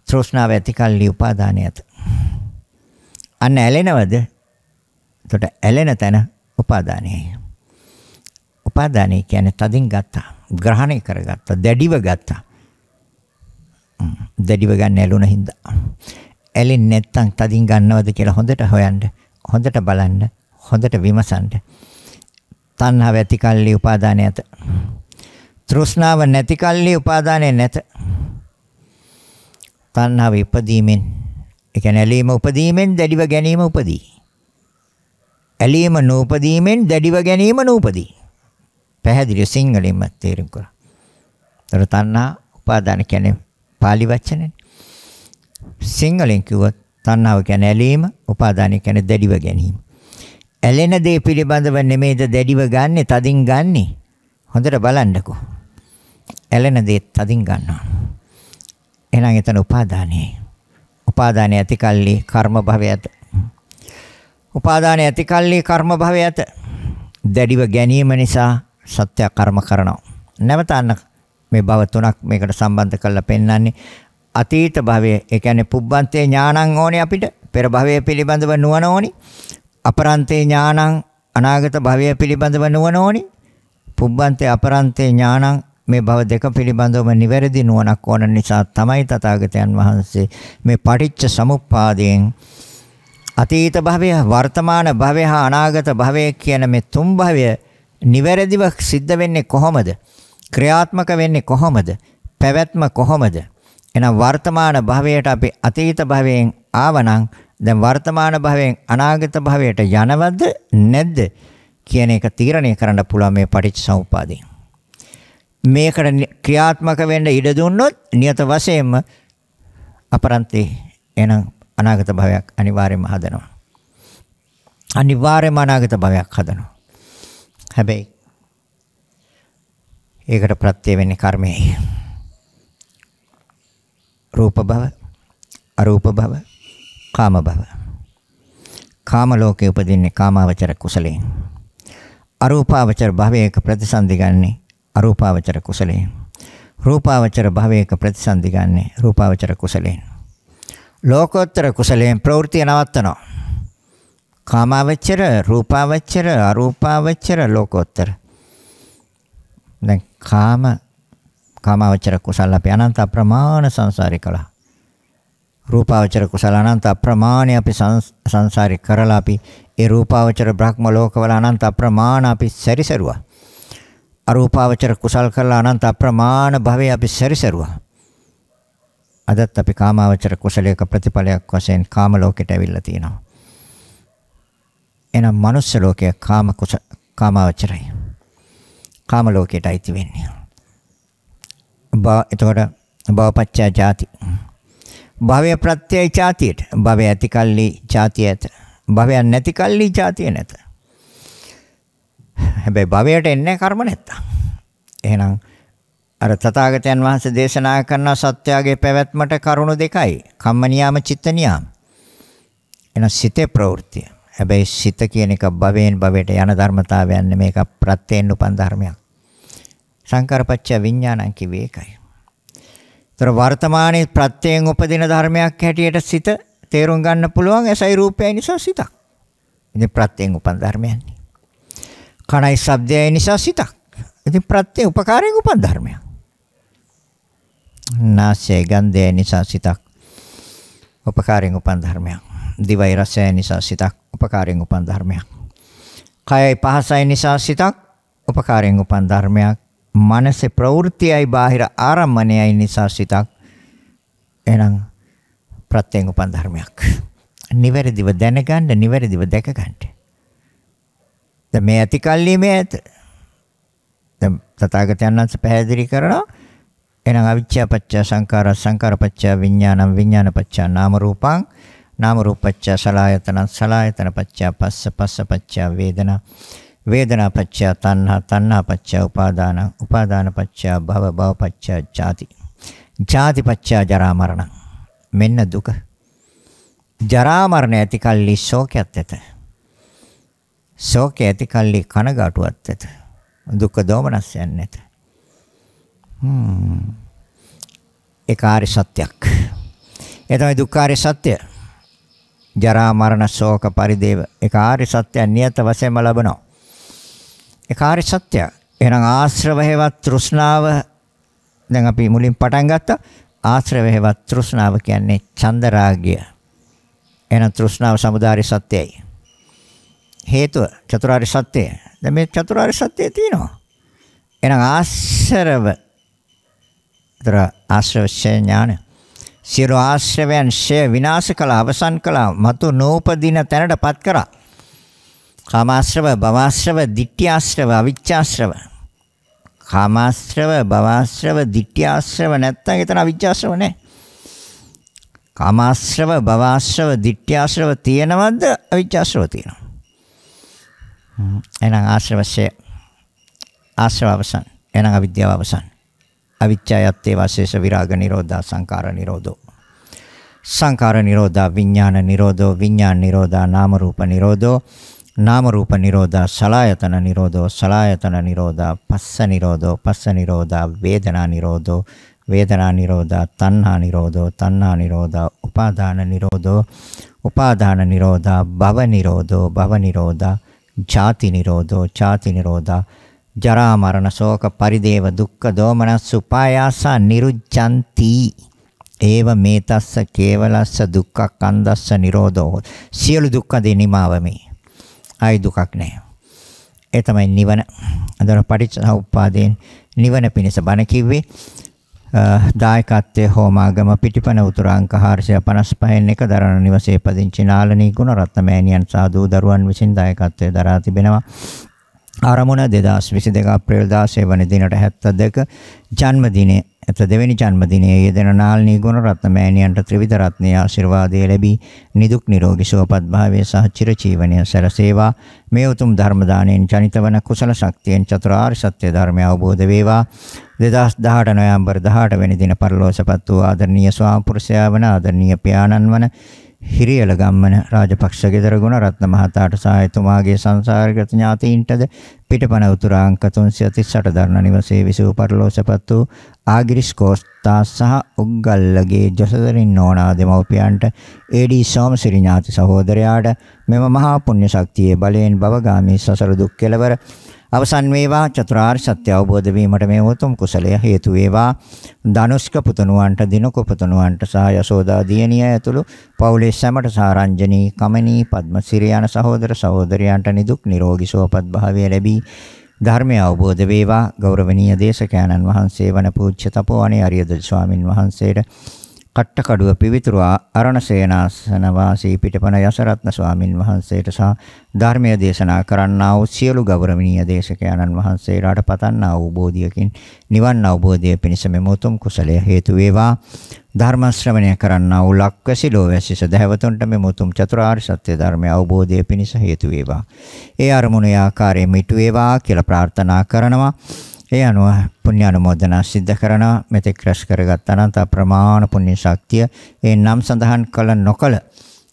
තෘෂ්ණාව ඇති කල්ලි උපාදානය ඇත. අන්න ඇලෙනවද? එතකොට ඇලෙන තැන උපාදානයයි. උපාදානය කියන්නේ තදින් ගත්තා, ග්‍රහණය කරගත්තා, දැඩිව ගත්තා. දැඩිව ගන්න ඇලුන හින්දා. ඇලෙන්නේ නැත්තම් තදින් ගන්නවද කියලා හොඳට හොයන්න, හොඳට බලන්න, හොඳට විමසන්න. තණ්හාව ඇති කල්ලි උපාදානය ඇත. තෘෂ්ණාව නැති කල්ලි උපාදානය නැත. තණ්හාව ඉපදීමෙන්, ඒ කියන්නේ ඇලීම උපදීමෙන් දැඩිව ගැනීම උපදී. ඇලීම නූපදීමෙන් දැඩිව ගැනීම නූපදී. පැහැදිලි සිංහලෙන්ම තේරුම් කරා. තර තණ්හා උපාදාන කියන්නේ පාලි වචනේ. සිංහලෙන් කිව්වොත් තණ්හාව කියන්නේ ඇලීම, උපාදාන කියන්නේ දැඩිව ගැනීම. ඇලෙන දේ පිළිබඳව නෙමෙයිද දැඩිව ගන්නෙ, තදින් ගන්නෙ. හොඳට බලන්නකෝ. ඇලෙන දේ තදින් ගන්නවා. එහෙනම් එතන උපාදානයයි. උපාදානය ඇති කල්ලි කර්ම භවය ඇත. උපාදානය ඇති කල්ලි කර්ම භවය ඇත. දැඩිව ගැනීම නිසා සත්‍ය කර්ම කරනවා. නැවත අන්න මේ භව තුනක් මේකට සම්බන්ධ කරලා පෙන්වන්නේ. අතීත භවය, ඒ කියන්නේ පුබ්බන්තේ ඥානං ඕනේ අපිට. පෙර භවය පිළිබඳව නුවණ ඕනේ. අපරන්තේ ඥානං අනාගත භවය පිළිබඳව නුවණ ඕනේ. පුබ්බන්තේ අපරන්තේ ඥානං මේ භව දෙක පිළිබඳවම නිවැරදි නුවණක් ඕන නිසා තමයි තථාගතයන් වහන්සේ මේ පටිච්ච සමුප්පාදයෙන් අතීත භවය, වර්තමාන භවය හා අනාගත භවය කියන මේ තුන් භවය නිවැරදිව සිද්ධ වෙන්නේ කොහොමද? ක්‍රියාත්මක වෙන්නේ කොහොමද? පැවැත්ම කොහොමද? එහෙනම් වර්තමාන භවයට අපි අතීත භවයෙන් ආවනම් දැන් වර්තමාන භවයෙන් අනාගත භවයට යනවද නැද්ද කියන එක තීරණය කරන්න පුළුවන් මේ පටිච්චසමුප්පාදයෙන්. මේකට ක්‍රියාත්මක වෙන්න ඉඩ දුන්නොත් නියත වශයෙන්ම අපරන්තේ එහෙනම් අනාගත භවයක් අනිවාර්යයෙන්ම හදනවා. අනිවාර්යයෙන්ම අනාගත භවයක් හදනවා. හැබැයි ඒකට ප්‍රත්‍ය වෙන්නේ කර්මයයි. රූප භව, අරූප භව, කාම භව. කාම ලෝකේ උපදින්නේ කාමාවචර කුසලයෙන්. අරූපාවචර භවයක ප්‍රතිසන්දි ගන්නේ අරූපාවචර කුසලයෙන්. රූපාවචර භවයක ප්‍රතිසන්දි ගන්නේ රූපාවචර කුසලයෙන්. ලෝකෝත්තර කුසලයෙන් ප්‍රවෘත්ති නවත්තනවා. කාමාවචර, රූපාවචර, අරූපාවචර, ලෝකෝත්තර. දැන් කාමාවචර කුසල අපි අනන්ත අප්‍රමාණ සංසාරේ කළා. රූපාවචර කුසල අනන්ත අප්‍රමාණ අපි සංසාරේ කරලා අපි ඒ රූපාවචර බ්‍රහ්ම ලෝකවල අනන්ත අප්‍රමාණ අපි සැරිසරුවා. අරූපාවචර කුසල් කරලා අනන්ත අප්‍රමාණ භවයේ අපි සැරිසරුවා. අදත් අපි කාමාවචර කුසලයක ප්‍රතිඵලයක් වශයෙන් කාම ලෝකෙට ඇවිල්ලා තියෙනවා. එහෙනම් මනුස්ස ලෝකය කාමාවචරයි. කාම ලෝකයට අයිති වෙන්නේ. එතකොට භවපච්චය ජාති. භවය ප්‍රත්‍යය ජාතියට. භවය ඇති කල්ලි ජාතිය ඇත. භවයක් නැති කල්ලි ජාතිය නැත. හැබැයි භවයට එන්නේ කර්ම නැත්තම්. එහෙනම් අර තථාගතයන් වහන්සේ දේශනා කරන සත්‍යයේ පැවැත්මට කරුණු දෙකයි. කම්ම නියාම, චිත්ත නියාම. එන සිතේ ප්‍රවෘත්තිය. හැබැයි සිත කියන එක භවයෙන් භවයට යන ධර්මතාවයන් නෙමෙයි, මේක ප්‍රත්‍යයෙන් උපන් ධර්මයක්. සංකාරපච්චය විඥානං කිව්වේ ඒකයි. ඒතර වර්තමානයේ ප්‍රත්‍යයෙන් උපදින ධර්මයක් හැටියට සිත තේරුම් ගන්න පුළුවන්. ඇසයි රූපයයි නිසා සිතක්. ඉතින් ප්‍රත්‍යයෙන් උපන් ධර්මයන්. කණයි ශබ්දයයි නිසා සිතක්. ඉතින් ප්‍රත්‍ය උපකාරයෙන් උපන් ධර්මයක්. නාසය ගන්ධය නිසා සිතක්. උපකාරයෙන් උපන් ධර්මයක්. දිවයි රසය නිසා සිතක්. උපකාරයෙන් උපන් ධර්මයක්. කයයි පහසයි නිසා සිතක්. උපකාරයෙන් උපන් ධර්මයක්. මනසේ ප්‍රවෘත්තියයි බාහිර ආරම්මණයයි නිසා සිතක්. එහෙනම් ප්‍රත්‍යයෙන් උපන් ධර්මයක්. නිවැරදිව දැනගන්න, නිවැරදිව දැක ගන්න. දැන් මේ ඇති කල්ලි මේ ඇත. දැන් තථාගතයන් වහන්සේ පැහැදිලි කරනවා. එහෙනම් අවිච්ඡා පත්‍ය සංඛාර, සංඛාර පත්‍ය විඥානං, විඥාන පත්‍ය නාම රූපං, නාම රූප පත්‍ය සලආයතනං, සලආයතන පත්‍ය පස්ස, පස්ස පත්‍ය වේදනා, වේදනා පත්‍ය තණ්හා, තණ්හා පත්‍ය උපාදාන, උපාදාන පත්‍ය භව, භව පත්‍ය ජාති, ජාති පත්‍ය ජරා මරණ. මෙන්න දුක. ජරා මරණ ඇති කල්ලි ශෝකයක් ඇත. ශෝකය ඇති කල්ලි කනගාටුවක් ඇත. දුක්ඛ දෝමනස්යන් නැත. ඒකාරි සත්‍යයක්. ඒ තමයි දුක්ඛාරි සත්‍ය. ජරා මරණ ශෝක පරිදේව ඒකාරි සත්‍ය නියත වශයෙන්ම ලබනවා. ඒකාරි සත්‍ය. එහෙනම් ආශ්‍රව හේවත් තෘෂ්ණාව, දැන් අපි මුලින් පටන් ගත්තා. ආශ්‍රව හේවත් තෘෂ්ණාව කියන්නේ චන්ද රාගය. එහෙනම් තෘෂ්ණාව සමුදාය සත්‍යයි. හේතුව චතුරාර්ය සත්‍යය. දැන් මේ චතුරාර්ය සත්‍යය තියෙනවා. එහෙනම් ආශ්‍රව ආශ්‍රව ඥාන සියලු ආශ්‍රවයන් ෂය විනාශ කළා, අවසන් කළා, මතු නූපදින තැනටපත් කරා. කාමාශ්‍රව, භවආශ්‍රව, ditthිආශ්‍රව, අවිච්ඡාශ්‍රව. කාමාශ්‍රව, භවආශ්‍රව, ditthිආශ්‍රව නැත්තම් එතන අවිච්ඡාශ්‍රව නැහැ. කාමාශ්‍රව, භවආශ්‍රව, ditthිආශ්‍රව තියෙනවද? අවිච්ඡාශ්‍රව තියෙනවා. එහෙනම් ආශ්‍රවශය, ආශ්‍රව අවසන්. එහෙනම් අවිද්‍යාව අවසන්. අවිච්ඡායත්තේ වාසේස විරාග නිරෝධා සංඛාර නිරෝධෝ. සංඛාර නිරෝධා විඥාන නිරෝධෝ. විඥාන නිරෝධා නාම රූප නිරෝධෝ. නාම රූප නිරෝධා සලආයතන නිරෝධෝ. සලආයතන නිරෝධා පස්ස නිරෝධෝ. පස්ස නිරෝධා වේදනා නිරෝධෝ. වේදනා නිරෝධා තණ්හා නිරෝධෝ. තණ්හා නිරෝධා උපාදාන නිරෝධෝ. උපාදාන නිරෝධා භව නිරෝධෝ. භව නිරෝධා ජාති නිරෝධෝ. ජාති නිරෝධා ජරා මරණ ශෝක පරිදේව දුක්ඛ දෝමනස් උපායාස නිරුච්ඡanti. ඒව මේතස්ස කේවලස්ස දුක්ඛ කන්දස්ස නිරෝධෝ. සියලු දුක්ඛ දේ නිමාවමි. ආයි දුකක් නැහැ. ඒ තමයි නිවන. අදර පටිච්චසමුප්පාදයෙන් නිවන පිණිස බණ කිව්වේ. දායකත්වයේ හෝමාගම පිටිපන උතුර අංක 455 එක දරණ නිවසේ පදිංචි නාලනී ගුණරත්න මෑණියන් සහ දූ දරුවන් විසින් දායකත්වයේ දරා තිබෙනවා. ආරමුණ 2022 අප්‍රේල් 16 වන දිනට 72 ජන්මදිනයේ දෙවෙනි ජන්මදිනයේ යෙදෙන නාල්නී ගුණරත්න මෑණියන්ට ත්‍රිවිධ රත්නයේ ආශිර්වාදය ලැබී නිදුක් නිරෝගී සුවපත් භාවයේ සහ චිරජීවනයේ සැලසේවා. මේ උතුම් ධර්ම දාණයෙන් ජනිත වන කුසල ශක්තියෙන් චතුරාර්ය සත්‍ය ධර්මය අවබෝධ වේවා. 2018 නොවැම්බර් 18 වෙනි දින පරලෝසපත් වූ ආදරණීය ස්වාමිපුරුෂයා වන ආදරණීය පියාණන් වන හිරියල ගම්මන රාජපක්ෂ ගෙදර ගුණරත්න මහතාට සහ එතුමාගේ සංසාරික ඥාතීන්ටද පිටපණ උතුරාංක 338 දරණ නිවසේ විසූ පරලෝසපත් වූ ආගිරිස් කෝස්තා සහ උග්ගල්ලගේ ජොසදරින් නෝනා දෙමව්පියන්ට ඒඩී සෝමසිරි ඥාති සහෝදරයාට මෙම මහා පුණ්‍ය ශක්තියේ බලයෙන් භවගාමී සසර දුක් කෙලවර අවසන් වේවා. චතුරාර්ය සත්‍ය අවබෝධ වීමට මේ උතුම් කුසලය හේතු වේවා. ධනුෂ්ක පුතණුවන්ට දිනක පුතණුවන්ට සහ යසෝදා දියණිය ඇතුළු පවුලේ සැමට සාරංජනී කමනී පද්මසිරි යන සහෝදර සහෝදරයන්ට නිදුක් නිරෝගී සුවපත් භාවය ලැබී ධර්මය අවබෝධ වේවා. ගෞරවනීය දේශකයන්න් වහන්සේ වන පූජ්‍ය තපෝවනේ අරියද ස්වාමින් වහන්සේට කට්ටකඩුව පිවිතුරු අරණ සේනාසන වාසී පිටපණ යසරත්න ස්වාමින් වහන්සේට සහ ධර්මයේ දේශනා කරන්නා වූ සියලු ගෞරවනීය දේශකයන්න් වහන්සේලාට පතන්නා වූ බෝධියකින් නිවන් අවබෝධය පිණිස මෙම උතුම් කුසලය හේතු වේවා. ධර්ම ශ්‍රවණය කරන්නා වූ ලක්වැසි ලෝවැසි සදහැවතුන්ට මෙම උතුම් චතුරාර්ය සත්‍ය ධර්මය අවබෝධය පිණිස හේතු වේවා. ඒ අරමුණේ ආකාරයෙන් මිටු වේවා කියලා ප්‍රාර්ථනා කරනවා. ඒ අනුව පුණ්‍ය අනුමෝදනා සිද්ධ කරන මෙතෙක් රැස් කරගත් අනන්ත ප්‍රමාණ පුණ්‍ය ශක්තිය ඒ නම් සඳහන් කළ නොකළ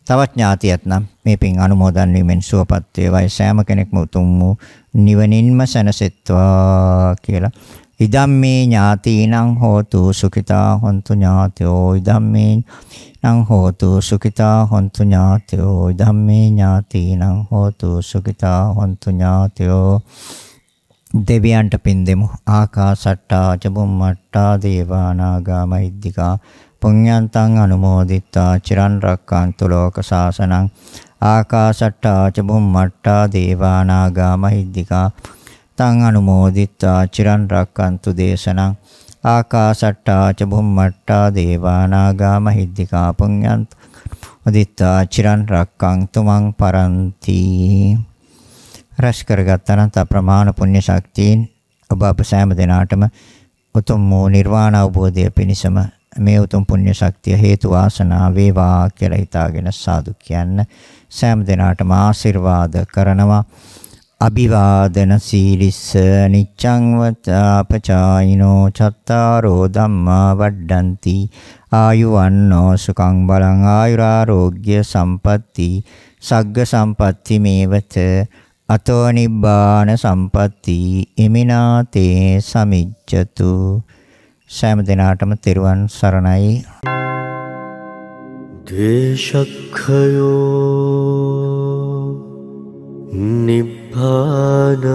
තවත් ඥාතියත් නම් මේ පින් අනුමෝදන් වීමෙන් සුවපත් වේවායි සෑම කෙනෙක්ම උතුම් වූ නිවනින්ම සැනසෙත්වා කියලා. ඉදම්මේ ඥාතිනං හෝතු සුඛිතා හොන්තු ඥාතයෝ ඉදම්මේ නං හෝතු සුඛිතා හොන්තු ඥාතයෝ ඉදම්මේ ඥාතිනං හෝතු සුඛිතා හොන්තු ඥාතයෝ. දෙවියන්ට පින් දෙමු. ආකාසට්ටා චුම්මට්ටා දේවා නාග මහිද්దికා පුඤ්ඤන්තං අනුමෝදිත්වා චිරන් රක්칸තු ලෝක සාසනං. ආකාසට්ටා චුම්මට්ටා දේවා නාග මහිද්దికා තං අනුමෝදිත්වා චිරන් රක්칸තු දේශනං. ආකාසට්ටා චුම්මට්ටා දේවා නාග මහිද්దికා පුඤ්ඤන්ත උදිත්වා චිරන් රක්칸තු මං පරන්ති. රැස් කරගත් අනන්ත ප්‍රමාණ පුණ්‍ය ශක්තියින් ඔබ අප සෑම දිනාටම උතුම් වූ නිර්වාණ අවබෝධය පිණිසම මේ උතුම් පුණ්‍ය ශක්තිය හේතු වාසනා වේවා කියලා හිතාගෙන සාදු කියන්න. සෑම දිනාටම ආශිර්වාද කරනවා. අභිවාදන සීලිස්ස නිච්ඡං වතාපචායිනෝ චත්තාරෝ ධම්මා වඩ්ඩಂತಿ ආයුවන්නෝ සුඛං බලං ආයුරාෝග්‍ය සම්පatti සග්ග සම්පatti මේවත අතෝ නිබ්බාන සම්පatti ඉමිනාතේ සමිච්ඡතු. සෑම දිනාටම තෙරුවන් සරණයි. දේශක්ඛයෝ නිබ්බානං